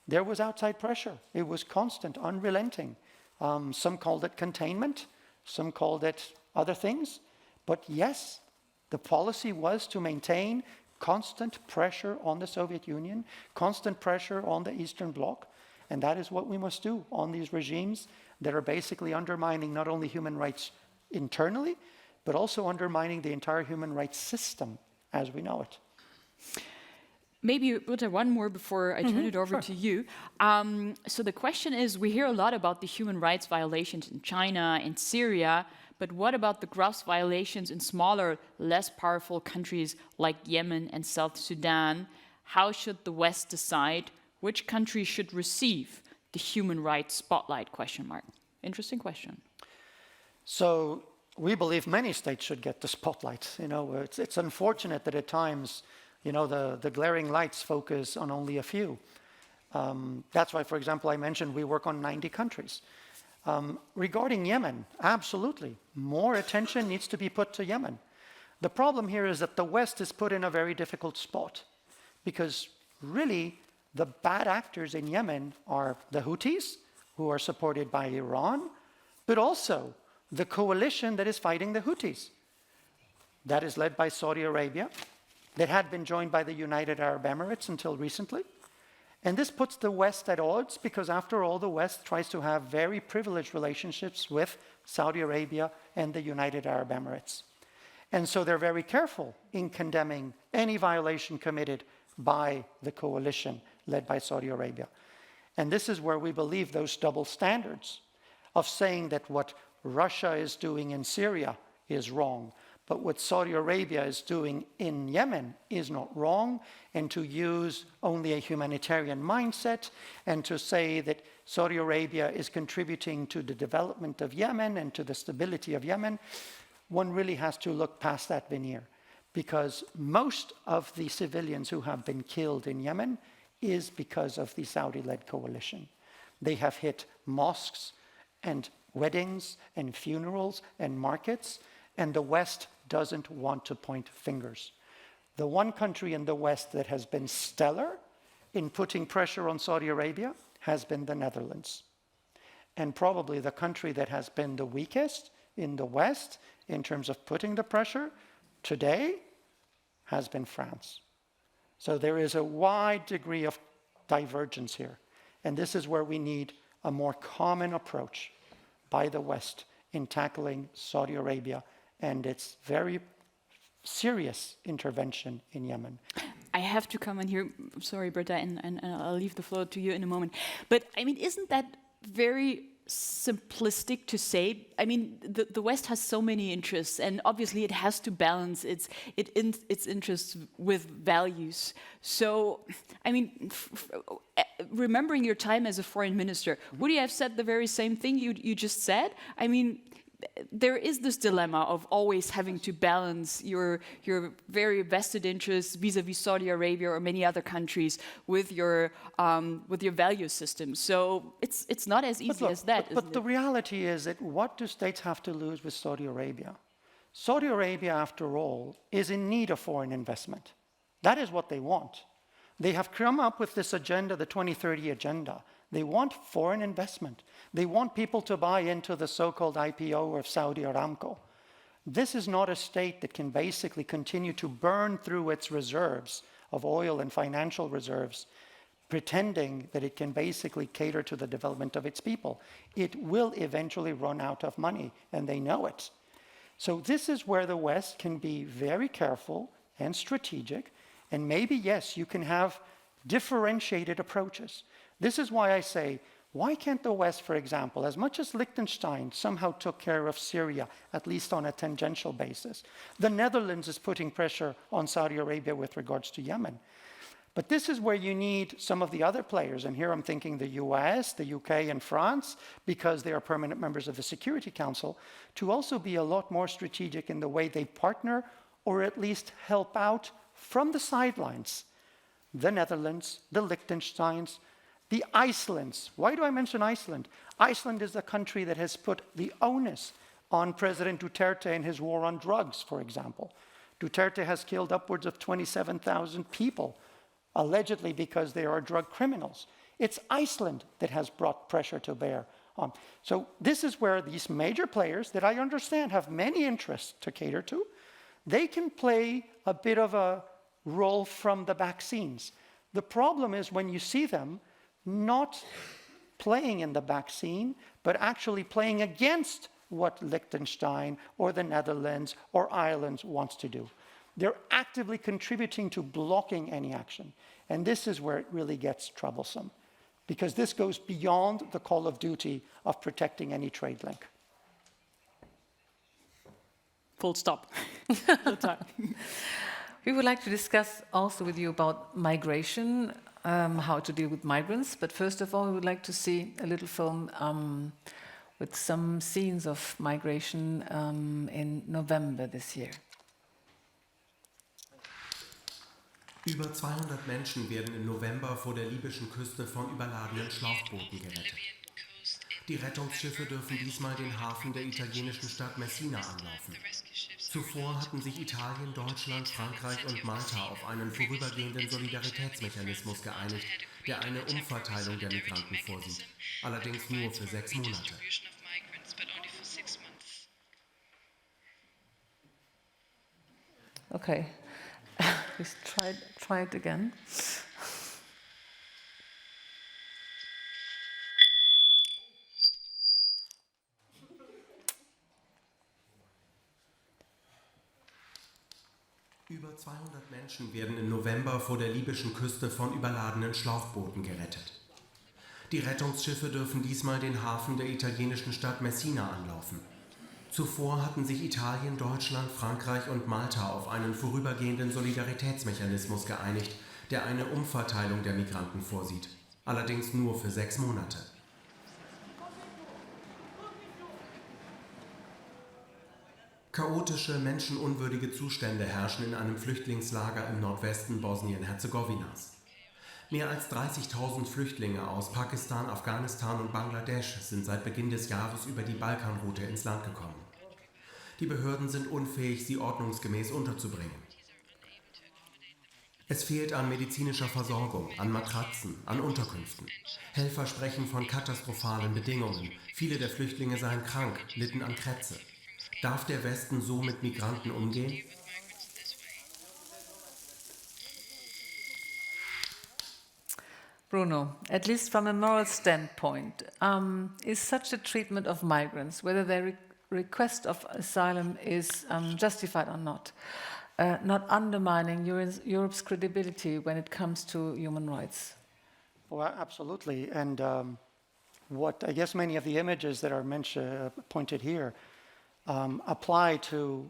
There was outside pressure. It was constant, unrelenting. Some called it containment. Some called it other things. But yes, the policy was to maintain constant pressure on the Soviet Union, constant pressure on the Eastern Bloc. And that is what we must do on these regimes that are basically undermining not only human rights internally, but also undermining the entire human rights system as we know it. Maybe, Britta, one more before I turn it over to you. So the question is, we hear a lot about the human rights violations in China and Syria, but what about the gross violations in smaller, less powerful countries like Yemen and South Sudan? How should the West decide which country should receive the human rights spotlight, ? Interesting question. So we believe many states should get the spotlight. You know, it's unfortunate that at times, you know, the glaring lights focus on only a few. That's why, for example, I mentioned we work on 90 countries. Regarding Yemen, absolutely, more attention needs to be put to Yemen. The problem here is that the West is put in a very difficult spot because really the bad actors in Yemen are the Houthis, who are supported by Iran, but also the coalition that is fighting the Houthis. That is led by Saudi Arabia, that had been joined by the United Arab Emirates until recently. And this puts the West at odds because, after all, the West tries to have very privileged relationships with Saudi Arabia and the United Arab Emirates. And so they're very careful in condemning any violation committed by the coalition led by Saudi Arabia. And this is where we believe those double standards of saying that what Russia is doing in Syria is wrong, but what Saudi Arabia is doing in Yemen is not wrong, and to use only a humanitarian mindset and to say that Saudi Arabia is contributing to the development of Yemen and to the stability of Yemen, one really has to look past that veneer, because most of the civilians who have been killed in Yemen is because of the Saudi-led coalition. They have hit mosques and weddings and funerals and markets, and the West doesn't want to point fingers. The one country in the West that has been stellar in putting pressure on Saudi Arabia has been the Netherlands. And probably the country that has been the weakest in the West in terms of putting the pressure today has been France. So there is a wide degree of divergence here. And this is where we need a more common approach by the West in tackling Saudi Arabia and its very serious intervention in Yemen. I have to come in here, sorry, Britta, and I'll leave the floor to you in a moment. But I mean, isn't that very simplistic to say? I mean, the West has so many interests, and obviously it has to balance its interests with values. So, I mean, remembering your time as a foreign minister, would you have said the very same thing you just said? I mean, there is this dilemma of always having to balance your very vested interests vis-a-vis Saudi Arabia or many other countries with your value system. So it's not as easy as that. But the reality is that what do states have to lose with Saudi Arabia? Saudi Arabia, after all, is in need of foreign investment. That is what they want. They have come up with this agenda, the 2030 agenda. They want foreign investment. They want people to buy into the so-called IPO of Saudi Aramco. This is not a state that can basically continue to burn through its reserves of oil and financial reserves, pretending that it can basically cater to the development of its people. It will eventually run out of money, and they know it. So this is where the West can be very careful and strategic, and maybe, yes, you can have differentiated approaches. This is why I say, why can't the West, for example, as much as Liechtenstein somehow took care of Syria, at least on a tangential basis, the Netherlands is putting pressure on Saudi Arabia with regards to Yemen. But this is where you need some of the other players, and here I'm thinking the US, the UK, and France, because they are permanent members of the Security Council, to also be a lot more strategic in the way they partner or at least help out from the sidelines. The Netherlands, the Liechtensteins, the Icelands. Why do I mention Iceland? Iceland is the country that has put the onus on President Duterte in his war on drugs, for example. Duterte has killed upwards of 27,000 people, allegedly because they are drug criminals. It's Iceland that has brought pressure to bear on. So this is where these major players that I understand have many interests to cater to, they can play a bit of a role from the back scenes. The problem is when you see them not playing in the back scene, but actually playing against what Liechtenstein or the Netherlands or Ireland wants to do. They're actively contributing to blocking any action. And this is where it really gets troublesome, because this goes beyond the call of duty of protecting any trade link. Full stop. We would like to discuss also with you about migration, how to deal with migrants. But first of all, we would like to see a little film with some scenes of migration in November this year. Über 200 Menschen werden im November vor der libyschen Küste von überladenen Schlauchbooten gerettet. Die Rettungsschiffe dürfen diesmal den Hafen der italienischen Stadt Messina anlaufen. Zuvor hatten sich Italien, Deutschland, Frankreich und Malta auf einen vorübergehenden Solidaritätsmechanismus geeinigt, der eine Umverteilung der Migranten vorsieht, allerdings nur für 6 Monate. Okay, please try it again. Über 200 Menschen werden im November vor der libyschen Küste von überladenen Schlauchbooten gerettet. Die Rettungsschiffe dürfen diesmal den Hafen der italienischen Stadt Messina anlaufen. Zuvor hatten sich Italien, Deutschland, Frankreich und Malta auf einen vorübergehenden Solidaritätsmechanismus geeinigt, der eine Umverteilung der Migranten vorsieht, allerdings nur für 6 Monate. Chaotische, menschenunwürdige Zustände herrschen in einem Flüchtlingslager im Nordwesten Bosnien-Herzegowinas. Mehr als 30.000 Flüchtlinge aus Pakistan, Afghanistan und Bangladesch sind seit Beginn des Jahres über die Balkanroute ins Land gekommen. Die Behörden sind unfähig, sie ordnungsgemäß unterzubringen. Es fehlt an medizinischer Versorgung, an Matratzen, an Unterkünften. Helfer sprechen von katastrophalen Bedingungen. Viele der Flüchtlinge seien krank, litten an Krätze. Darf der Westen so mit Migranten umgehen? Bruno, at least from a moral standpoint, is such a treatment of migrants, whether their request of asylum is justified or not undermining Europe's credibility when it comes to human rights? Well, absolutely. And what I guess many of the images that are pointed here apply to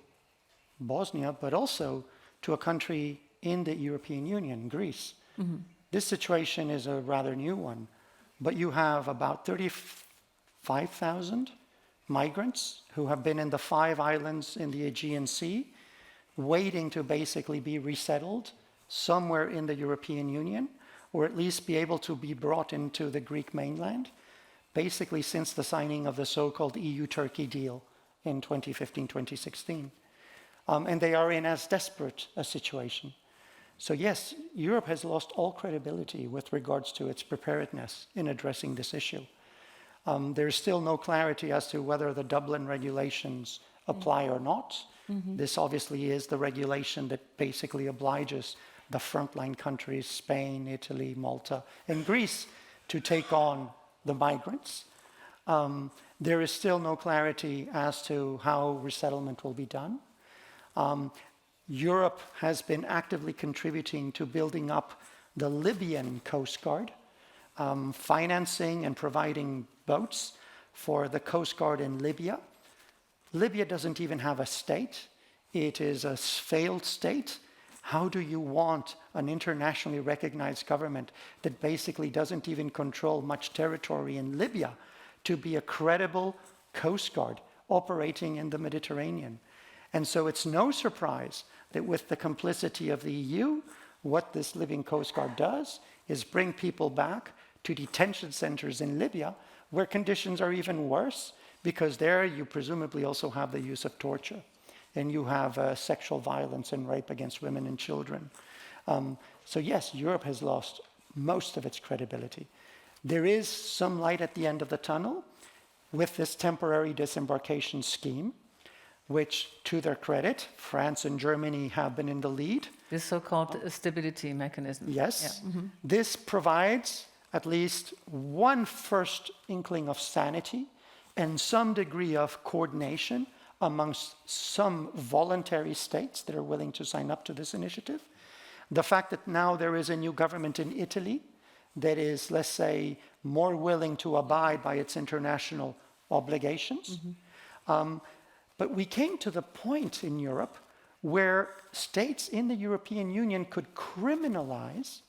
Bosnia, but also to a country in the European Union, Greece. Mm-hmm. This situation is a rather new one, but you have about 35,000 migrants who have been in the 5 islands in the Aegean Sea, waiting to basically be resettled somewhere in the European Union, or at least be able to be brought into the Greek mainland, basically since the signing of the so-called EU-Turkey deal in 2015-2016. And they are in as desperate a situation. So yes, Europe has lost all credibility with regards to its preparedness in addressing this issue. There's still no clarity as to whether the Dublin regulations apply or not. Mm-hmm. This obviously is the regulation that basically obliges the frontline countries, Spain, Italy, Malta, and Greece, to take on the migrants. There is still no clarity as to how resettlement will be done. Europe has been actively contributing to building up the Libyan Coast Guard, financing and providing boats for the Coast Guard in Libya. Libya doesn't even have a state. It is a failed state. How do you want an internationally recognized government that basically doesn't even control much territory in Libya to be a credible Coast Guard operating in the Mediterranean? And so it's no surprise that with the complicity of the EU, what this Libyan Coast Guard does is bring people back to detention centers in Libya where conditions are even worse, because there you presumably also have the use of torture, and you have sexual violence and rape against women and children. So yes, Europe has lost most of its credibility. There is some light at the end of the tunnel with this temporary disembarkation scheme, which, to their credit, France and Germany have been in the lead. This so-called stability mechanism. Yes. Yeah. Mm-hmm. This provides at least one first inkling of sanity and some degree of coordination amongst some voluntary states that are willing to sign up to this initiative. The fact that now there is a new government in Italy that is, let's say, more willing to abide by its international obligations. But we came to the point in Europe where states in the European Union could criminalize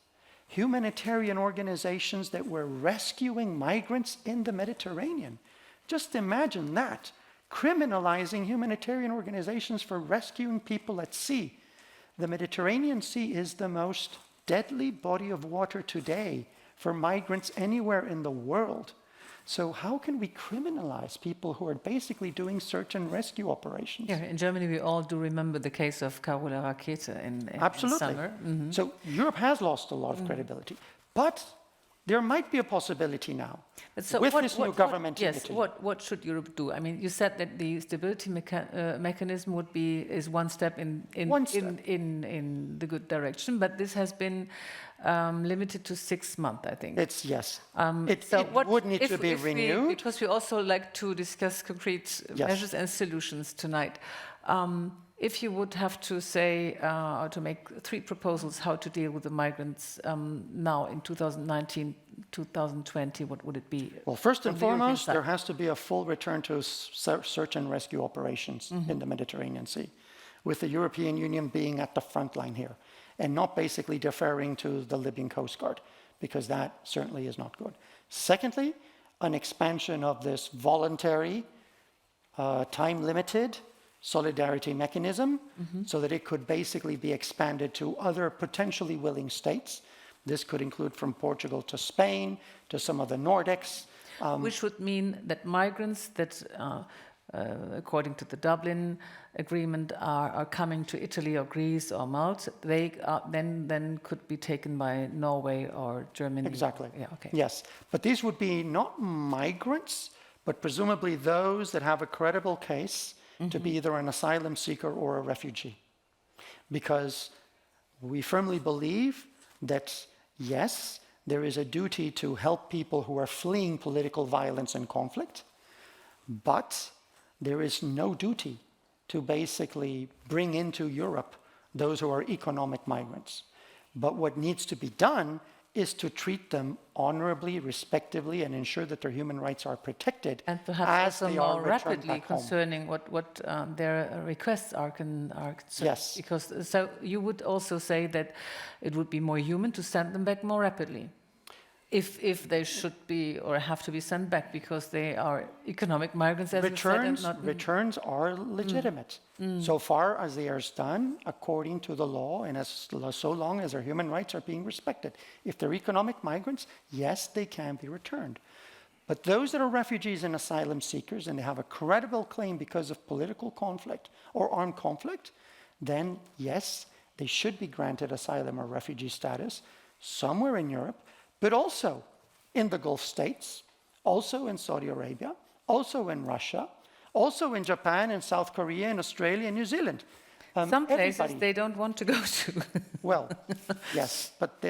humanitarian organizations that were rescuing migrants in the Mediterranean. Just imagine that, criminalizing humanitarian organizations for rescuing people at sea. The Mediterranean Sea is the most deadly body of water today for migrants anywhere in the world. So how can we criminalize people who are basically doing search and rescue operations? Yeah, in Germany we all do remember the case of Carola Rakete in Absolutely. summer. So Europe has lost a lot of credibility. But there might be a possibility now But so with this new government in yes, Italy. what should Europe do? I mean, you said that the stability mechanism is one step in the good direction, but this has been limited to 6 months, I think. It's yes. It what would need to be renewed. Because we also like to discuss concrete measures and solutions tonight. If you would have to say, or to make 3 proposals how to deal with the migrants now in 2019, 2020, what would it be? Well, first and foremost, there has to be a full return to search and rescue operations in the Mediterranean Sea, with the European Union being at the front line here, and not basically deferring to the Libyan Coast Guard, because that certainly is not good. Secondly, an expansion of this voluntary, time-limited solidarity mechanism, so that it could basically be expanded to other potentially willing states. This could include from Portugal to Spain, to some of the Nordics. Which would mean that migrants that, according to the Dublin Agreement, are coming to Italy or Greece or Malta, they then could be taken by Norway or Germany. Exactly. Yeah, okay. Yes, but these would be not migrants, but presumably those that have a credible case to be either an asylum seeker or a refugee. Because we firmly believe that, yes, there is a duty to help people who are fleeing political violence and conflict, but there is no duty to basically bring into Europe those who are economic migrants. But what needs to be done is to treat them honorably, respectively, and ensure that their human rights are protected. And perhaps also more rapidly concerning what their requests are concerned. Yes. Because so you would also say that it would be more human to send them back more rapidly, if they should be or have to be sent back because they are economic migrants. As returns are legitimate. So far as they are done according to the law and so long as their human rights are being respected. If they're economic migrants, yes, they can be returned. But those that are refugees and asylum seekers and they have a credible claim because of political conflict or armed conflict, then yes, they should be granted asylum or refugee status somewhere in Europe, but also in the Gulf states, also in Saudi Arabia, also in Russia, also in Japan and South Korea and Australia and New Zealand. Some places they don't want to go to. Well, yes, but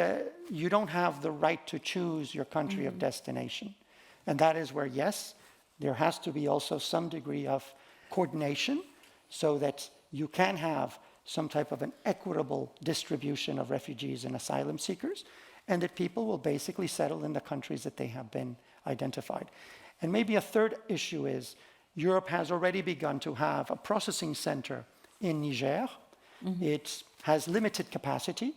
you don't have the right to choose your country of destination. And that is where, yes, there has to be also some degree of coordination so that you can have some type of an equitable distribution of refugees and asylum seekers, and that people will basically settle in the countries that they have been identified. And maybe a third issue is Europe has already begun to have a processing center in Niger. It has limited capacity.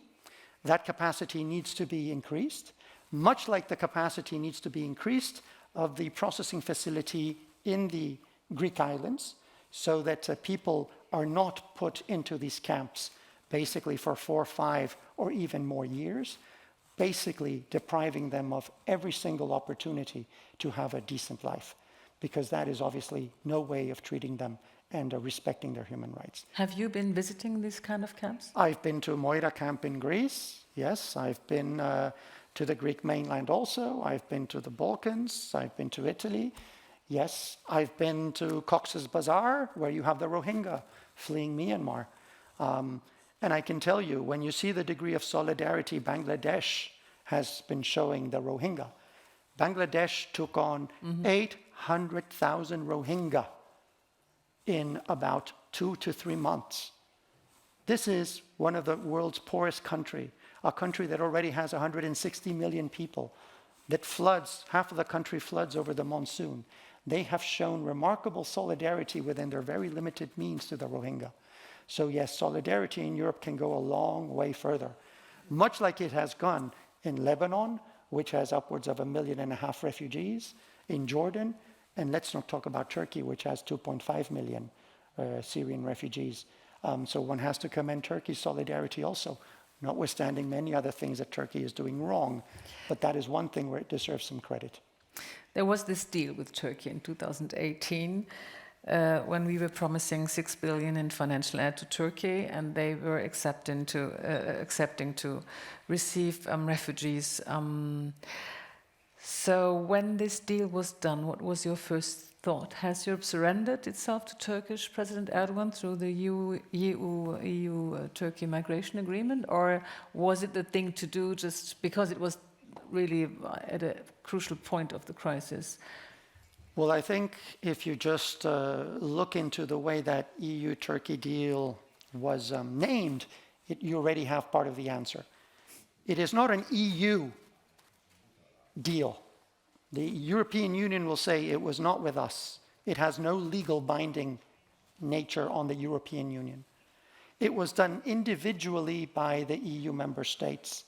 That capacity needs to be increased, much like the capacity needs to be increased of the processing facility in the Greek islands, so that people are not put into these camps basically for 4, 5, or even more years, basically depriving them of every single opportunity to have a decent life, because that is obviously no way of treating them and respecting their human rights. Have you been visiting these kind of camps? I've been to Moira camp in Greece, yes. I've been to the Greek mainland also. I've been to the Balkans. I've been to Italy. Yes, I've been to Cox's Bazar, where you have the Rohingya fleeing Myanmar. And I can tell you, when you see the degree of solidarity Bangladesh has been showing the Rohingya, Bangladesh took on 800,000 Rohingya in about 2 to 3 months. This is one of the world's poorest country, a country that already has 160 million people, that floods, half of the country floods over the monsoon. They have shown remarkable solidarity within their very limited means to the Rohingya. So yes, solidarity in Europe can go a long way further, much like it has gone in Lebanon, which has upwards of 1.5 million refugees, in Jordan, and let's not talk about Turkey, which has 2.5 million Syrian refugees. So one has to commend Turkey's solidarity also, notwithstanding many other things that Turkey is doing wrong. But that is one thing where it deserves some credit. There was this deal with Turkey in 2018 when we were promising 6 billion in financial aid to Turkey, and they were accepting to receive refugees. So when this deal was done, what was your first thought? Has Europe surrendered itself to Turkish President Erdogan through the EU-Turkey migration agreement, or was it the thing to do just because it was really at a crucial point of the crisis? Well, I think if you just look into the way that EU-Turkey deal was named, you already have part of the answer. It is not an EU deal. The European Union will say it was not with us. It has no legal binding nature on the European Union. It was done individually by the EU member states.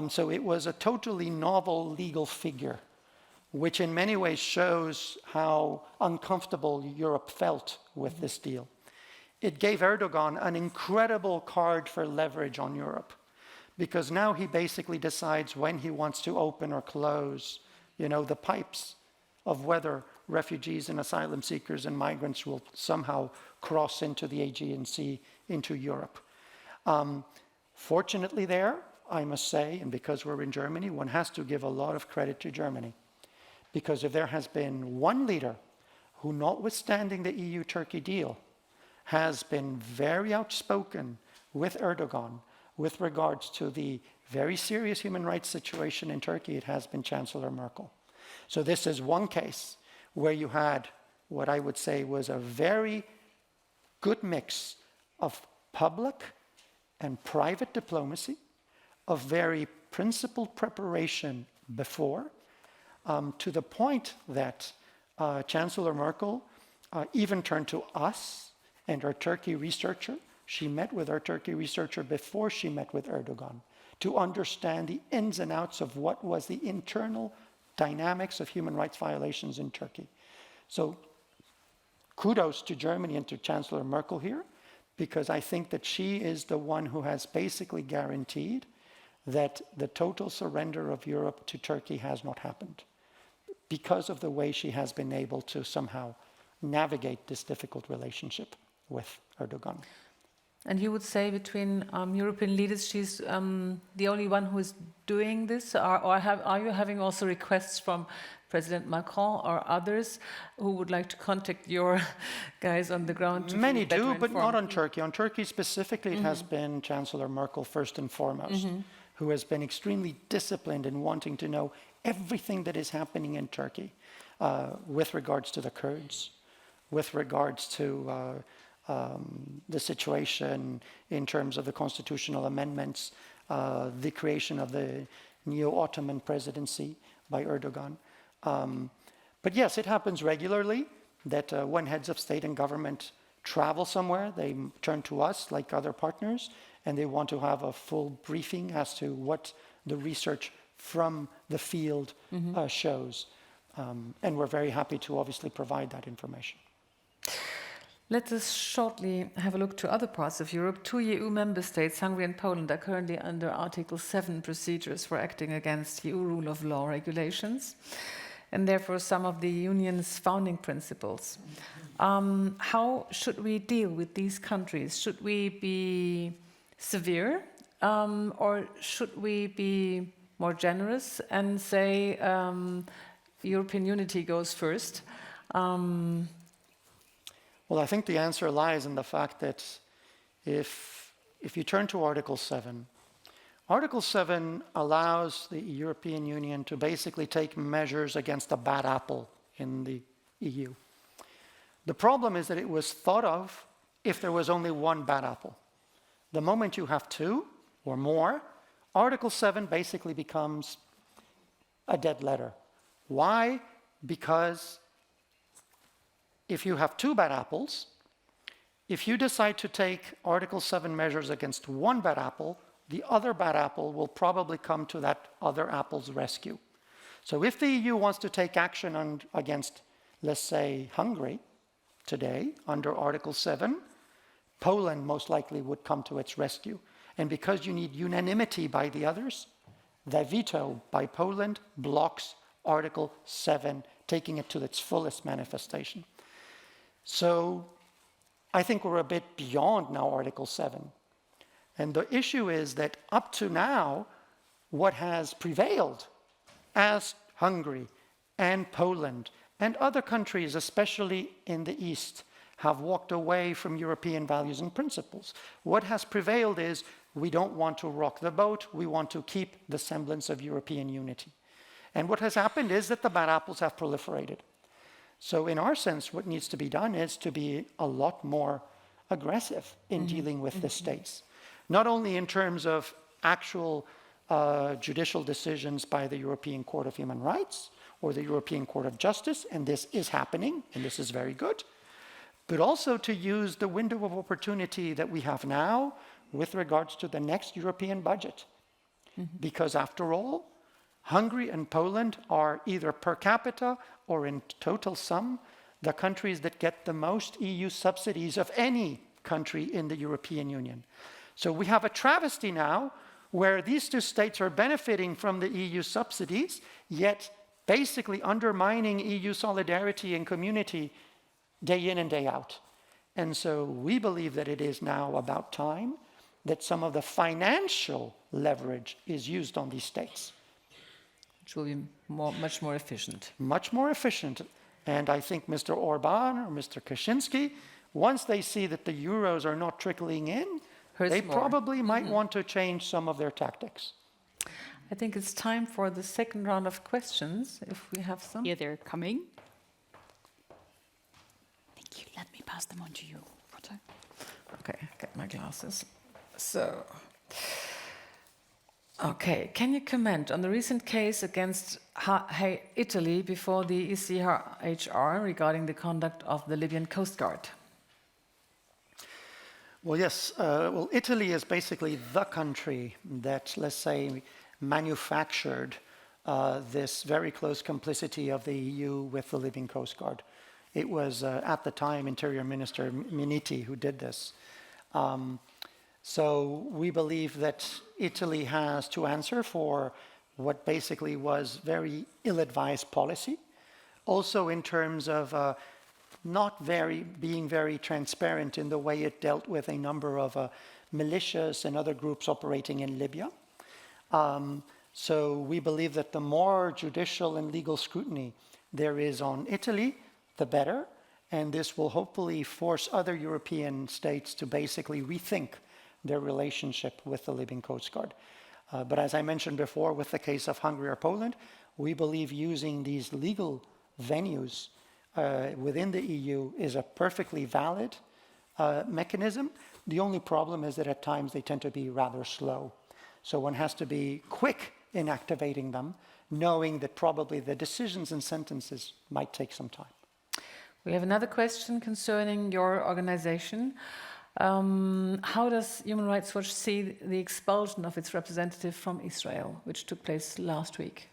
So it was a totally novel legal figure, which in many ways shows how uncomfortable Europe felt with this deal. It gave Erdogan an incredible card for leverage on Europe, because now he basically decides when he wants to open or close, the pipes of whether refugees and asylum seekers and migrants will somehow cross into the Aegean Sea into Europe. Fortunately there, I must say, and because we're in Germany, one has to give a lot of credit to Germany. Because if there has been one leader who, notwithstanding the EU-Turkey deal, has been very outspoken with Erdogan with regards to the very serious human rights situation in Turkey, it has been Chancellor Merkel. So this is one case where you had what I would say was a very good mix of public and private diplomacy, of very principled preparation before, to the point that Chancellor Merkel even turned to us and our Turkey researcher. She met with our Turkey researcher before she met with Erdogan to understand the ins and outs of what was the internal dynamics of human rights violations in Turkey. So kudos to Germany and to Chancellor Merkel here, because I think that she is the one who has basically guaranteed that the total surrender of Europe to Turkey has not happened, because of the way she has been able to somehow navigate this difficult relationship with Erdogan. And you would say between European leaders, she's the only one who is doing this? Or are you having also requests from President Macron or others who would like to contact your guys on the ground? Many do, but not on Turkey. On Turkey specifically, it has been Chancellor Merkel first and foremost, who has been extremely disciplined in wanting to know everything that is happening in Turkey with regards to the Kurds, with regards to the situation in terms of the constitutional amendments, the creation of the neo-Ottoman presidency by Erdogan. But yes, it happens regularly that when heads of state and government travel somewhere, they turn to us like other partners, and they want to have a full briefing as to what the research from the field shows. And we're very happy to obviously provide that information. Let us shortly have a look to other parts of Europe. 2 EU member states, Hungary and Poland, are currently under Article 7 procedures for acting against EU rule of law regulations, and therefore some of the Union's founding principles. How should we deal with these countries? Should we be severe, or should we be more generous and say European unity goes first? Well, I think the answer lies in the fact that if you turn to Article 7, Article 7 allows the European Union to basically take measures against a bad apple in the EU. The problem is that it was thought of if there was only one bad apple. The moment you have two or more, Article 7 basically becomes a dead letter. Why? Because if you have two bad apples, if you decide to take Article 7 measures against one bad apple, the other bad apple will probably come to that other apple's rescue. So if the EU wants to take action against, let's say, Hungary today, under Article 7, Poland most likely would come to its rescue. And because you need unanimity by the others, the veto by Poland blocks Article 7, taking it to its fullest manifestation. So I think we're a bit beyond now Article 7. And the issue is that up to now, what has prevailed as Hungary and Poland and other countries, especially in the East, have walked away from European values and principles. What has prevailed is we don't want to rock the boat, we want to keep the semblance of European unity. And what has happened is that the bad apples have proliferated. So in our sense, what needs to be done is to be a lot more aggressive in dealing with the states. Not only in terms of actual judicial decisions by the European Court of Human Rights or the European Court of Justice, and this is happening, and this is very good, but also to use the window of opportunity that we have now with regards to the next European budget. Because after all, Hungary and Poland are either per capita or in total sum the countries that get the most EU subsidies of any country in the European Union. So we have a travesty now where these two states are benefiting from the EU subsidies, yet basically undermining EU solidarity and community day in and day out. And so we believe that it is now about time that some of the financial leverage is used on these states. Which will be much more efficient. Much more efficient. And I think Mr. Orban or Mr. Kaczynski, once they see that the euros are not trickling in, they probably might want to change some of their tactics. I think it's time for the second round of questions, if we have some. Here they're coming. Thank you. Let me pass them on to you, Britta. Okay, get my glasses. So, okay, can you comment on the recent case against Italy before the ECHR regarding the conduct of the Libyan Coast Guard? Well, yes. Well, Italy is basically the country that, let's say, manufactured this very close complicity of the EU with the Libyan Coast Guard. It was, at the time, Interior Minister Minniti who did this. So we believe that Italy has to answer for what basically was very ill-advised policy. Also in terms of being very transparent in the way it dealt with a number of militias and other groups operating in Libya. So we believe that the more judicial and legal scrutiny there is on Italy, the better. And this will hopefully force other European states to basically rethink their relationship with the Libyan Coast Guard. But as I mentioned before, with the case of Hungary or Poland, we believe using these legal venues within the EU is a perfectly valid mechanism. The only problem is that at times they tend to be rather slow. So one has to be quick in activating them, knowing that probably the decisions and sentences might take some time. We have another question concerning your organization. How does Human Rights Watch see the expulsion of its representative from Israel, which took place last week?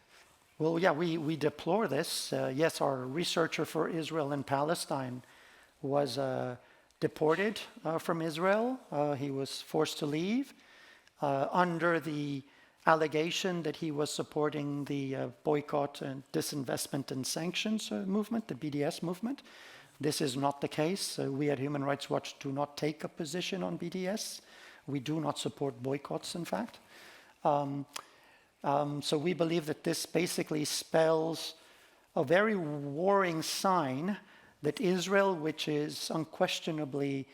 Well, yeah, we deplore this. Yes, our researcher for Israel and Palestine was deported from Israel. He was forced to leave under the allegation that he was supporting the boycott and disinvestment and sanctions movement, the BDS movement. This is not the case. We at Human Rights Watch do not take a position on BDS. We do not support boycotts, in fact. So we believe that this basically spells a very worrying sign that Israel, which is unquestionably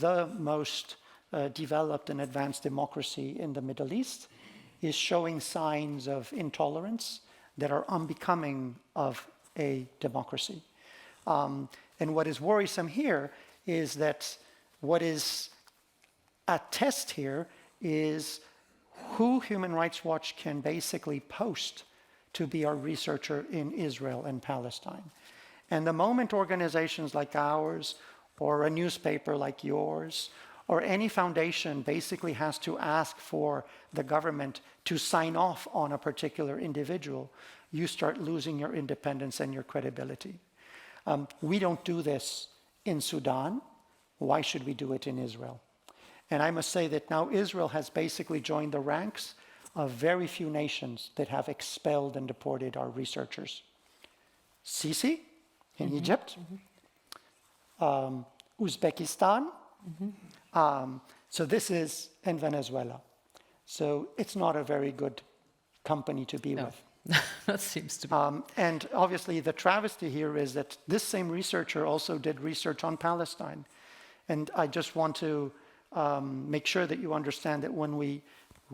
the most developed and advanced democracy in the Middle East, is showing signs of intolerance that are unbecoming of a democracy. And what is worrisome here is that what is at test here is who Human Rights Watch can basically post to be our researcher in Israel and Palestine. And the moment organizations like ours, or a newspaper like yours, or any foundation basically has to ask for the government to sign off on a particular individual, you start losing your independence and your credibility. We don't do this in Sudan. Why should we do it in Israel? And I must say that now Israel has basically joined the ranks of very few nations that have expelled and deported our researchers. Sisi in Egypt, Uzbekistan, so this is in Venezuela. So it's not a very good company to be with. That seems to be. And obviously the travesty here is that this same researcher also did research on Palestine. And I just want to make sure that you understand that when we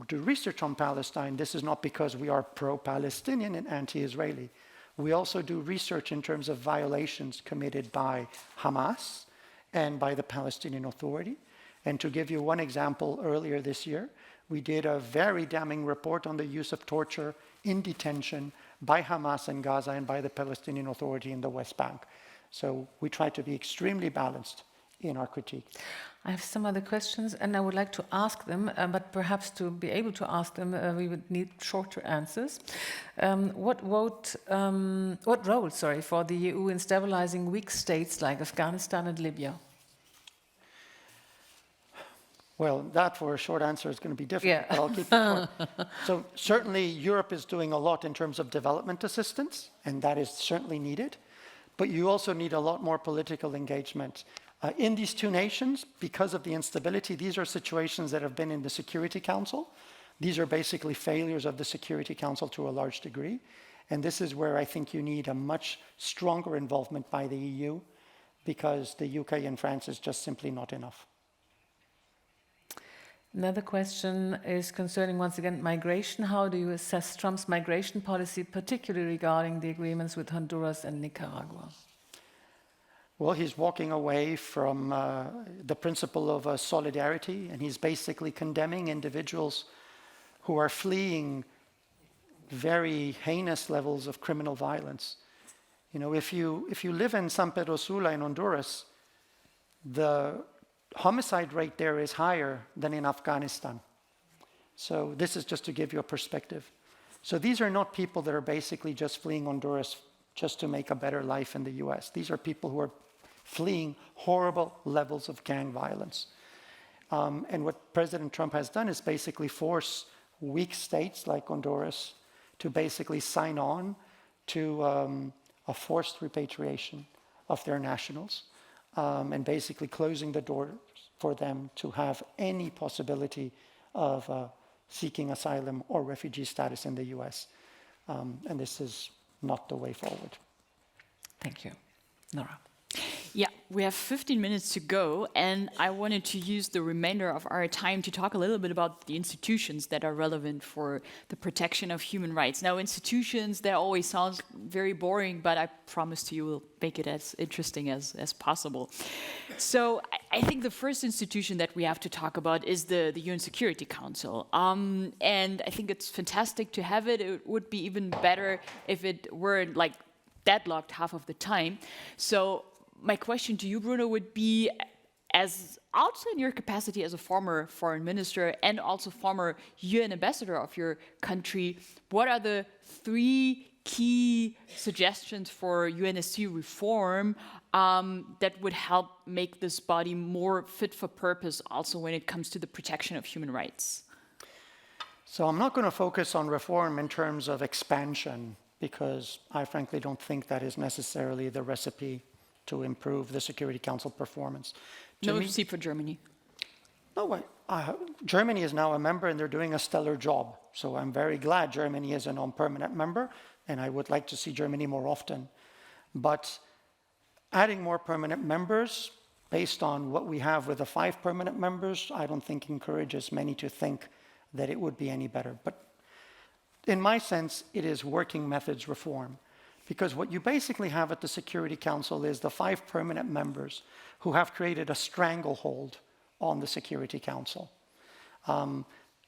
do research on Palestine, this is not because we are pro-Palestinian and anti-Israeli. We also do research in terms of violations committed by Hamas and by the Palestinian Authority. And to give you one example, earlier this year, we did a very damning report on the use of torture in detention by Hamas in Gaza and by the Palestinian Authority in the West Bank. So we try to be extremely balanced in our critique. I have some other questions, and I would like to ask them, but perhaps to be able to ask them, we would need shorter answers. What role, for the EU in stabilizing weak states like Afghanistan and Libya? Well, that for a short answer is going to be difficult, but I'll keep it short. So certainly Europe is doing a lot in terms of development assistance, and that is certainly needed. But you also need a lot more political engagement. In these two nations, because of the instability, these are situations that have been in the Security Council. These are basically failures of the Security Council to a large degree. And this is where I think you need a much stronger involvement by the EU, because the UK and France is just simply not enough. Another question is concerning, once again, migration. How do you assess Trump's migration policy, particularly regarding the agreements with Honduras and Nicaragua? Well, he's walking away from the principle of solidarity, and he's basically condemning individuals who are fleeing very heinous levels of criminal violence. You know, if you live in San Pedro Sula in Honduras, the homicide rate there is higher than in Afghanistan. So this is just to give you a perspective. So these are not people that are basically just fleeing Honduras just to make a better life in the US. These are people who are fleeing horrible levels of gang violence. And what President Trump has done is basically force weak states like Honduras to basically sign on to a forced repatriation of their nationals, and basically closing the doors for them to have any possibility of seeking asylum or refugee status in the US. And this is not the way forward. Thank you. Nora. Yeah, we have 15 minutes to go, and I wanted to use the remainder of our time to talk a little bit about the institutions that are relevant for the protection of human rights. Now, institutions, that always sounds very boring, but I promise to you we'll make it as interesting as possible. So I think the first institution that we have to talk about is the UN Security Council. And I think it's fantastic to have it. It would be even better if it were like deadlocked half of the time. So my question to you, Bruno, would be, as also in your capacity as a former foreign minister and also former UN ambassador of your country, what are the 3 key suggestions for UNSC reform that would help make this body more fit for purpose also when it comes to the protection of human rights? So I'm not going to focus on reform in terms of expansion, because I frankly don't think that is necessarily the recipe to improve the Security Council performance. No seat for Germany. No, Germany is now a member and they're doing a stellar job. So I'm very glad Germany is a non-permanent member, and I would like to see Germany more often. But adding more permanent members based on what we have with the 5 permanent members, I don't think encourages many to think that it would be any better. But in my sense, it is working methods reform. Because what you basically have at the Security Council is the 5 permanent members who have created a stranglehold on the Security Council.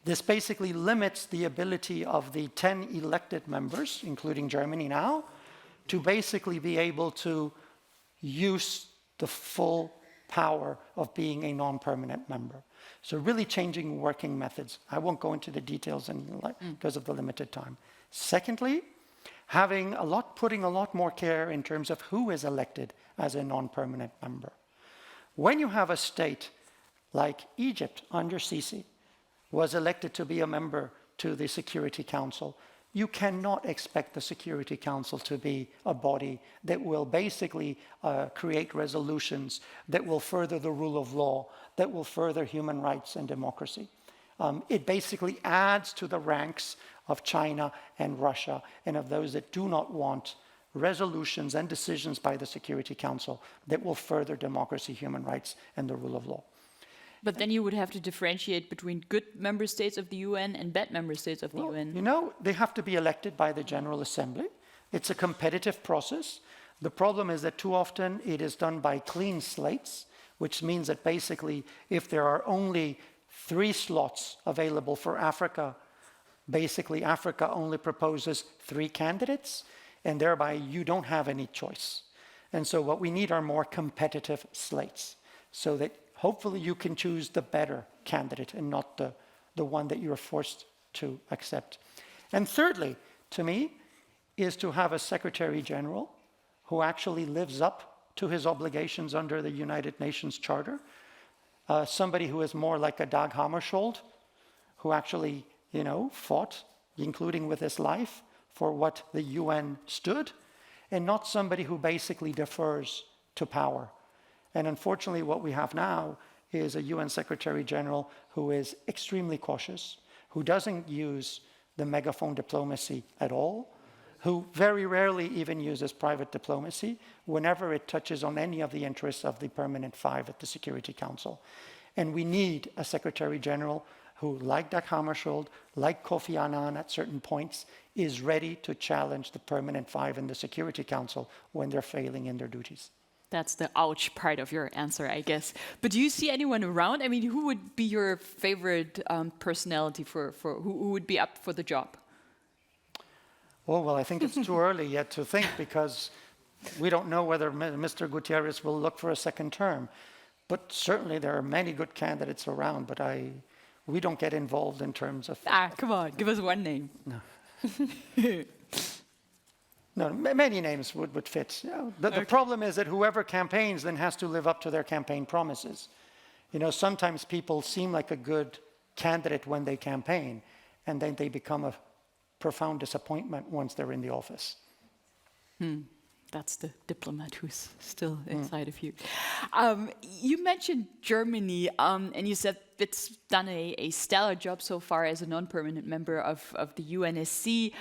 This basically limits the ability of the 10 elected members, including Germany now, to basically be able to use the full power of being a non-permanent member. So really changing working methods. I won't go into the details because of the limited time. Secondly, putting a lot more care in terms of who is elected as a non-permanent member. When you have a state like Egypt under Sisi was elected to be a member to the Security Council, you cannot expect the Security Council to be a body that will basically create resolutions that will further the rule of law, that will further human rights and democracy. It basically adds to the ranks of China and Russia and of those that do not want resolutions and decisions by the Security Council that will further democracy, human rights, and the rule of law. But then you would have to differentiate between good member states of the UN and bad member states of the UN. You know, they have to be elected by the General Assembly. It's a competitive process. The problem is that too often it is done by clean slates, which means that basically if there are only 3 slots available for Africa, basically Africa only proposes 3 candidates, and thereby you don't have any choice. And so what we need are more competitive slates, so that hopefully you can choose the better candidate and not the one that you're forced to accept. And thirdly, to me, is to have a Secretary General who actually lives up to his obligations under the United Nations Charter, somebody who is more like a Dag Hammarskjöld, who actually, fought, including with his life, for what the UN stood, and not somebody who basically defers to power. And unfortunately, what we have now is a UN Secretary General who is extremely cautious, who doesn't use the megaphone diplomacy at all, who very rarely even uses private diplomacy whenever it touches on any of the interests of the permanent 5 at the Security Council. And we need a Secretary General who, like Dag Hammarskjöld, like Kofi Annan at certain points, is ready to challenge the permanent 5 in the Security Council when they're failing in their duties. That's the ouch part of your answer, I guess. But do you see anyone around? I mean, who would be your favorite personality for who would be up for the job? Oh, well, I think it's too early yet to think, because we don't know whether Mr. Guterres will look for a second term. But certainly there are many good candidates around, but we don't get involved in terms of... Come on, give us one name. No. No, many names would fit. The problem is that whoever campaigns then has to live up to their campaign promises. Sometimes people seem like a good candidate when they campaign, and then they become a profound disappointment once they're in the office. That's the diplomat who's still inside of you. You mentioned Germany, and you said it's done a stellar job so far as a non-permanent member of the UNSC.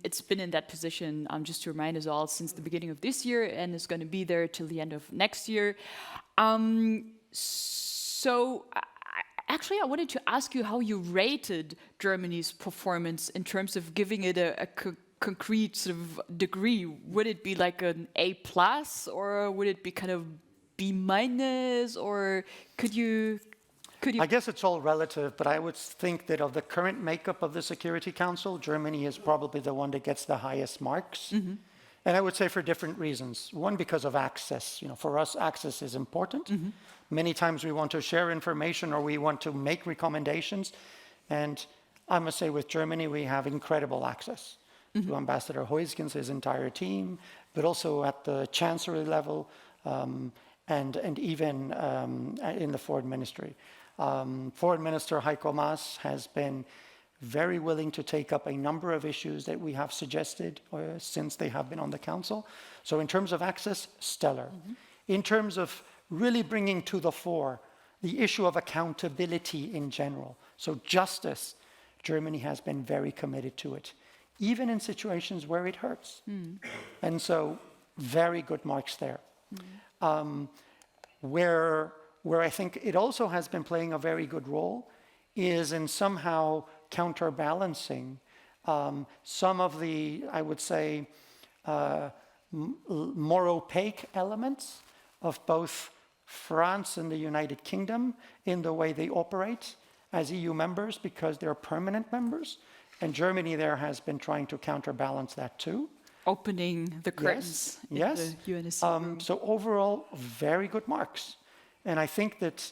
It's been in that position, just to remind us all, since the beginning of this year, and is going to be there till the end of next year. Actually, I wanted to ask you how you rated Germany's performance in terms of giving it a concrete sort of degree. Would it be like an A+, or would it be kind of B-, or could you? I guess it's all relative, but I would think that of the current makeup of the Security Council, Germany is probably the one that gets the highest marks. Mm-hmm. And I would say for different reasons. One, because of access. For us, access is important. Mm-hmm. Many times we want to share information or we want to make recommendations. And I must say with Germany, we have incredible access. Mm-hmm. To Ambassador Huygens, his entire team, but also at the chancellery level and even in the foreign ministry. Foreign Minister Heiko Maas has been very willing to take up a number of issues that we have suggested since they have been on the council. So in terms of access, stellar. Mm-hmm. In terms of really bringing to the fore the issue of accountability in general, so justice, Germany has been very committed to it, even in situations where it hurts. Mm. And so very good marks there. Mm. Where I think it also has been playing a very good role is in somehow counterbalancing some of the, I would say, more opaque elements of both France and the United Kingdom in the way they operate as EU members because they're permanent members. And Germany there has been trying to counterbalance that too. Opening the curtains in the UNSC room. So overall, very good marks. And I think that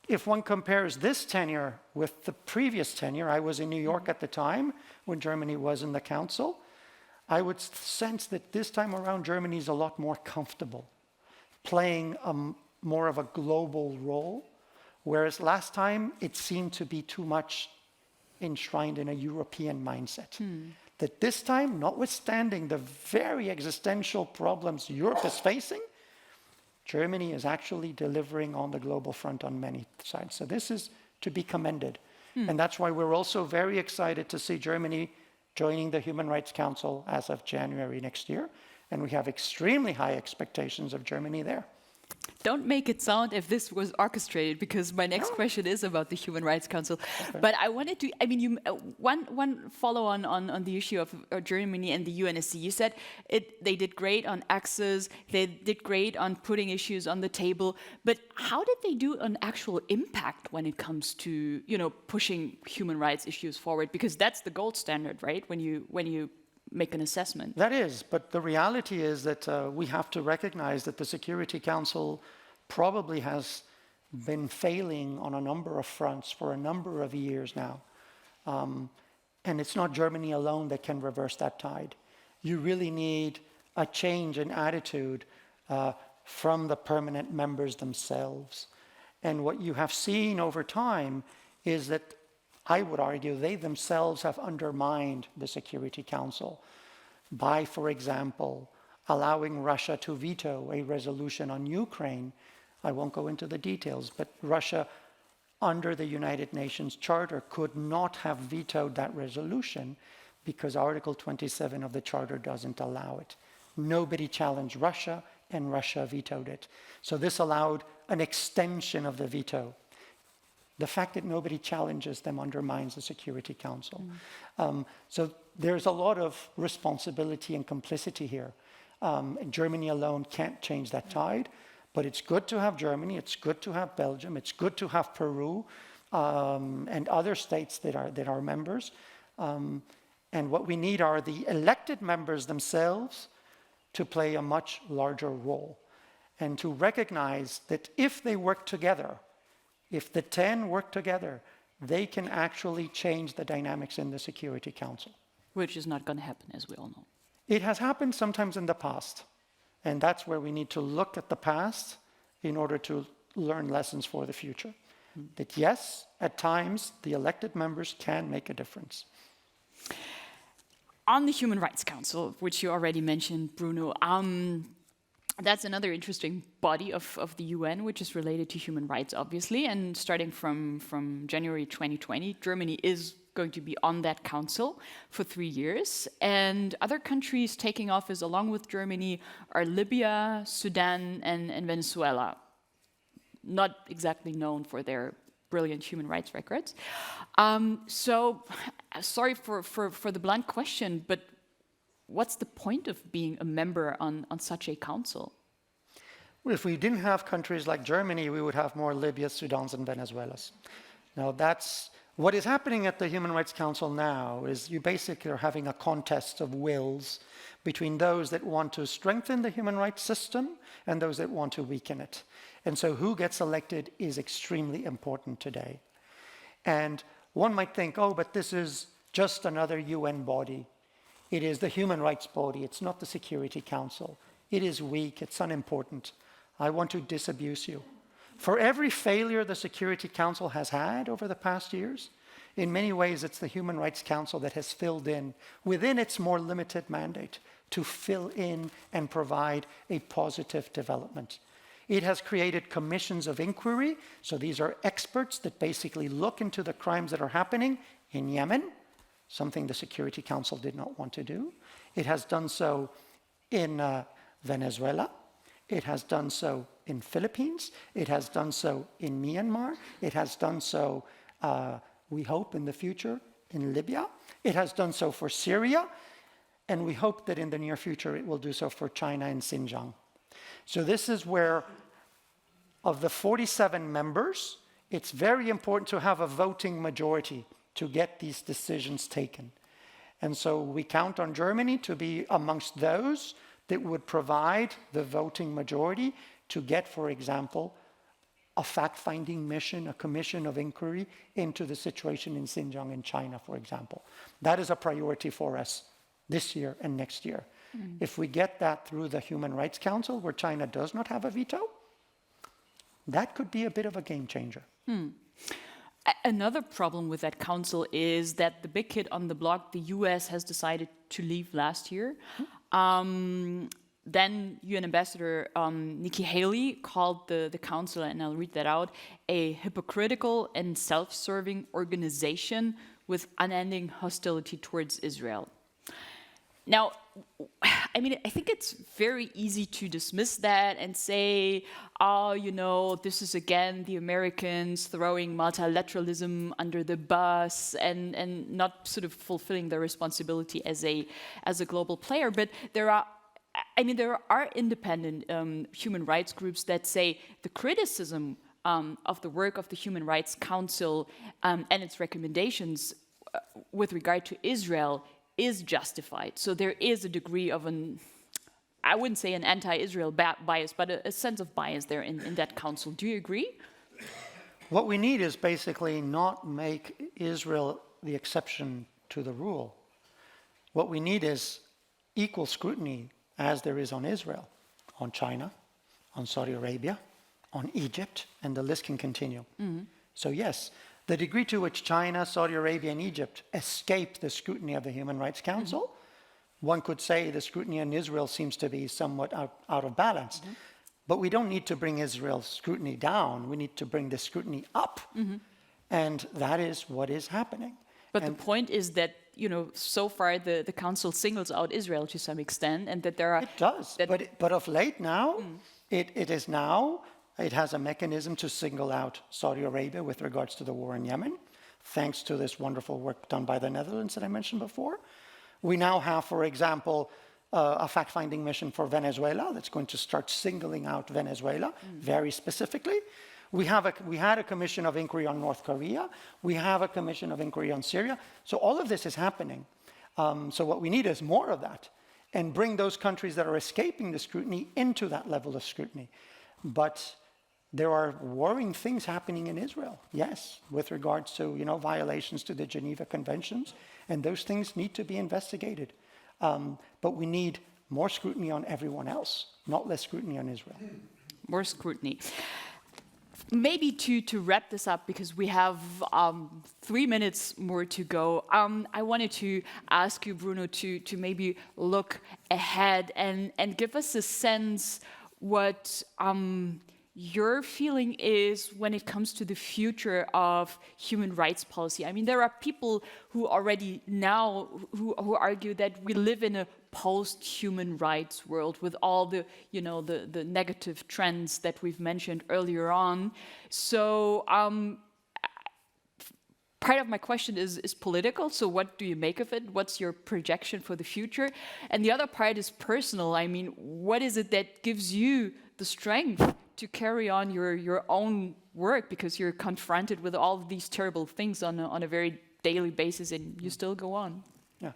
if one compares this tenure with the previous tenure, I was in New York at the time when Germany was in the Council, I would sense that this time around Germany is a lot more comfortable playing more of a global role, whereas last time it seemed to be too much enshrined in a European mindset. That this time, notwithstanding the very existential problems Europe is facing, Germany is actually delivering on the global front on many sides. So this is to be commended. And that's why we're also very excited to see Germany joining the Human Rights Council as of January next year. And we have extremely high expectations of Germany there. Don't make it sound if this was orchestrated, because my next question is about the Human Rights Council. Okay. But I wanted to, one follow-on on the issue of Germany and the UNSC. You said they did great on access, they did great on putting issues on the table, but how did they do an actual impact when it comes to, pushing human rights issues forward? Because that's the gold standard, right? When you make an assessment. That is, but the reality is that we have to recognize that the Security Council probably has been failing on a number of fronts for a number of years now. And it's not Germany alone that can reverse that tide. You really need a change in attitude from the permanent members themselves. And what you have seen over time is that I would argue they themselves have undermined the Security Council by, for example, allowing Russia to veto a resolution on Ukraine. I won't go into the details, but Russia, under the United Nations Charter, could not have vetoed that resolution because Article 27 of the Charter doesn't allow it. Nobody challenged Russia, and Russia vetoed it. So this allowed an extension of the veto. The fact that nobody challenges them undermines the Security Council. So there's a lot of responsibility and complicity here. Germany alone can't change that tide, but it's good to have Germany, it's good to have Belgium, it's good to have Peru and other states that are members. And what we need are the elected members themselves to play a much larger role and to recognize that if they work together, if the 10 work together, they can actually change the dynamics in the Security Council. Which is not going to happen, as we all know. It has happened sometimes in the past. And that's where we need to look at the past in order to learn lessons for the future. That yes, at times, the elected members can make a difference. On the Human Rights Council, which you already mentioned, Bruno, that's another interesting body of the UN, which is related to human rights, obviously. And starting from January 2020, Germany is going to be on that council for 3 years. And other countries taking office along with Germany are Libya, Sudan, and Venezuela. Not exactly known for their brilliant human rights records. So, sorry for the blunt question, but what's the point of being a member on such a council? Well, if we didn't have countries like Germany, we would have more Libyas, Sudans, and Venezuelas. Now, that's what is happening at the Human Rights Council now is you basically are having a contest of wills between those that want to strengthen the human rights system and those that want to weaken it. And so who gets elected is extremely important today. And one might think, oh, but this is just another UN body. It is the human rights body. It's not the Security Council. It is weak. It's unimportant. I want to disabuse you. For every failure the Security Council has had over the past years, in many ways it's the Human Rights Council that has filled in, within its more limited mandate, to fill in and provide a positive development. It has created commissions of inquiry. So these are experts that basically look into the crimes that are happening in Yemen, something the Security Council did not want to do. It has done so in Venezuela. It has done so in Philippines. It has done so in Myanmar. It has done so, we hope, in the future in Libya. It has done so for Syria. and we hope that in the near future it will do so for China and Xinjiang. So this is where, of the 47 members, it's very important to have a voting majority to get these decisions taken. And so we count on Germany to be amongst those that would provide the voting majority to get, for example, a fact-finding mission, a commission of inquiry into the situation in Xinjiang in China, for example. That is a priority for us this year and next year. If we get that through the Human Rights Council, where China does not have a veto, that could be a bit of a game changer. Another problem with that council is that the big kid on the block, the US, has decided to leave last year. Then UN Ambassador Nikki Haley called the council, and I'll read that out, a hypocritical and self-serving organization with unending hostility towards Israel. Now, I mean, I think it's very easy to dismiss that and say, oh, you know, this is again the Americans throwing multilateralism under the bus and not sort of fulfilling their responsibility as a global player. But there are independent human rights groups that say the criticism of the work of the Human Rights Council and its recommendations with regard to Israel is justified. So there is a degree of I wouldn't say an anti-Israel bias, but a sense of bias there in that council. Do you agree? What we need is basically not make Israel the exception to the rule. What we need is equal scrutiny as there is on Israel, on China, on Saudi Arabia, on Egypt, and the list can continue. So yes, the degree to which China, Saudi Arabia, and Egypt escape the scrutiny of the Human Rights Council, one could say the scrutiny on Israel seems to be somewhat out of balance. But we don't need to bring Israel's scrutiny down. We need to bring the scrutiny up. And that is what is happening. But the point is that, you know, so far the council singles out Israel to some extent, and that there are... It does, but of late now, it has a mechanism to single out Saudi Arabia with regards to the war in Yemen, thanks to this wonderful work done by the Netherlands that I mentioned before. We now have, for example, a fact-finding mission for Venezuela that's going to start singling out Venezuela very specifically. We had a commission of inquiry on North Korea. We have a commission of inquiry on Syria. So all of this is happening. So what we need is more of that and bring those countries that are escaping the scrutiny into that level of scrutiny. But there are worrying things happening in Israel, yes, with regards to, you know, violations to the Geneva Conventions, and those things need to be investigated. But we need more scrutiny on everyone else, not less scrutiny on Israel. More scrutiny. Maybe to wrap this up, because we have 3 minutes more to go, I wanted to ask you, Bruno, to maybe look ahead and give us a sense what your feeling is when it comes to the future of human rights policy. I mean, there are people who already now who argue that we live in a post-human rights world with all the, you know, the negative trends that we've mentioned earlier on. So part of my question is political. So what do you make of it? What's your projection for the future? And the other part is personal. I mean, what is it that gives you the strength to carry on your own work, because you're confronted with all of these terrible things on a very daily basis, and you still go on? Yeah,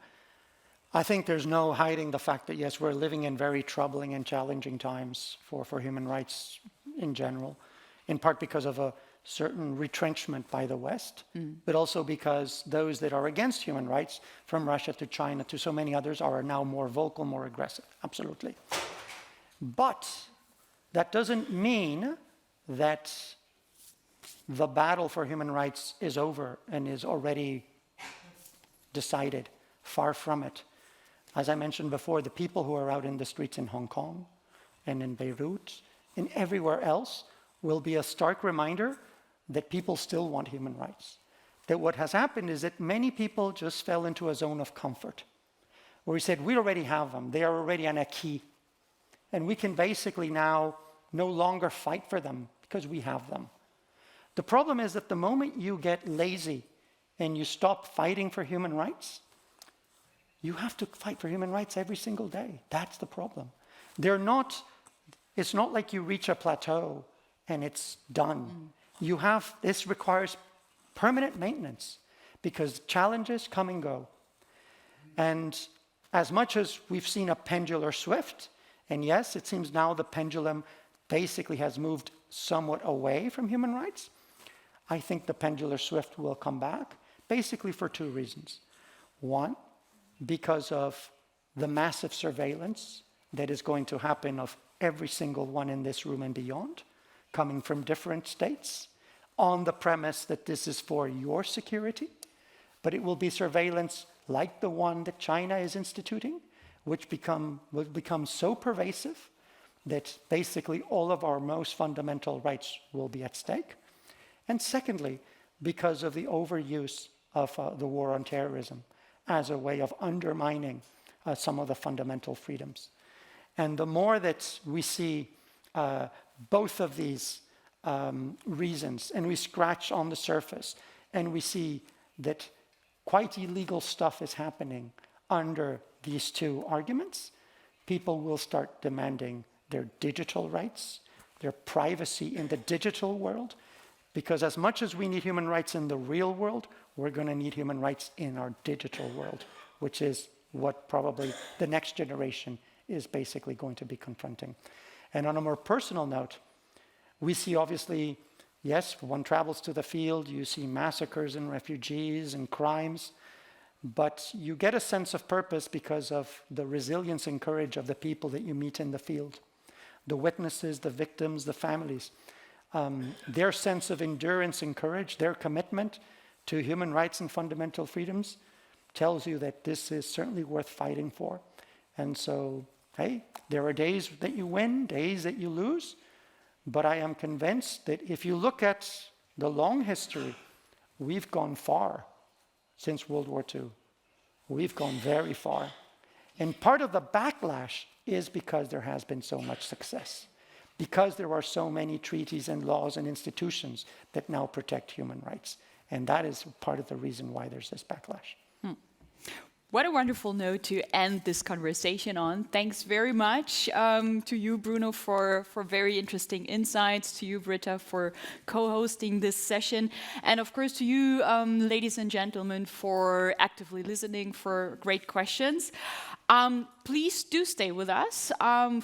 I think there's no hiding the fact that, yes, we're living in very troubling and challenging times for human rights in general, in part because of a certain retrenchment by the West, but also because those that are against human rights, from Russia to China to so many others, are now more vocal, more aggressive, absolutely. But that doesn't mean that the battle for human rights is over and is already decided. Far from it. As I mentioned before, the people who are out in the streets in Hong Kong and in Beirut and everywhere else will be a stark reminder that people still want human rights. That what has happened is that many people just fell into a zone of comfort, where we said, we already have them, they are already an acquis. And we can basically now no longer fight for them because we have them. The problem is that the moment you get lazy and you stop fighting for human rights, You have to fight for human rights every single day. That's the problem. It's not like you reach a plateau and it's done. This requires permanent maintenance because challenges come and go. And as much as we've seen a pendular shift, and yes, it seems now the pendulum basically has moved somewhat away from human rights, I think the pendular shift will come back, basically for two reasons. One, because of the massive surveillance that is going to happen of every single one in this room and beyond, coming from different states, on the premise that this is for your security, but it will be surveillance like the one that China is instituting, which will become so pervasive that basically all of our most fundamental rights will be at stake. And secondly, because of the overuse of the war on terrorism as a way of undermining some of the fundamental freedoms. And the more that we see both of these reasons, and we scratch on the surface, and we see that quite illegal stuff is happening under these two arguments, people will start demanding their digital rights, their privacy in the digital world, because as much as we need human rights in the real world, we're going to need human rights in our digital world, which is what probably the next generation is basically going to be confronting. And on a more personal note, we see obviously, yes, one travels to the field, you see massacres and refugees and crimes, but you get a sense of purpose because of the resilience and courage of the people that you meet in the field. The witnesses, the victims, the families. Their sense of endurance and courage, their commitment to human rights and fundamental freedoms tells you that this is certainly worth fighting for. And so, hey, there are days that you win, days that you lose, but I am convinced that if you look at the long history, we've gone far since World War II. We've gone very far. And part of the backlash is because there has been so much success, because there are so many treaties and laws and institutions that now protect human rights. And that is part of the reason why there's this backlash. What a wonderful note to end this conversation on. Thanks very much to you, Bruno, for very interesting insights, to you, Britta, for co-hosting this session, and of course to you, ladies and gentlemen, for actively listening, for great questions. Please do stay with us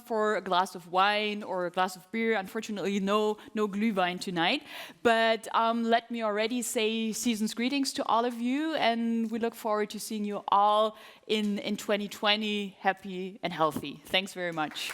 for a glass of wine or a glass of beer. Unfortunately, no Glühwein tonight, but let me already say season's greetings to all of you, and we look forward to seeing you all in 2020 happy and healthy. Thanks very much.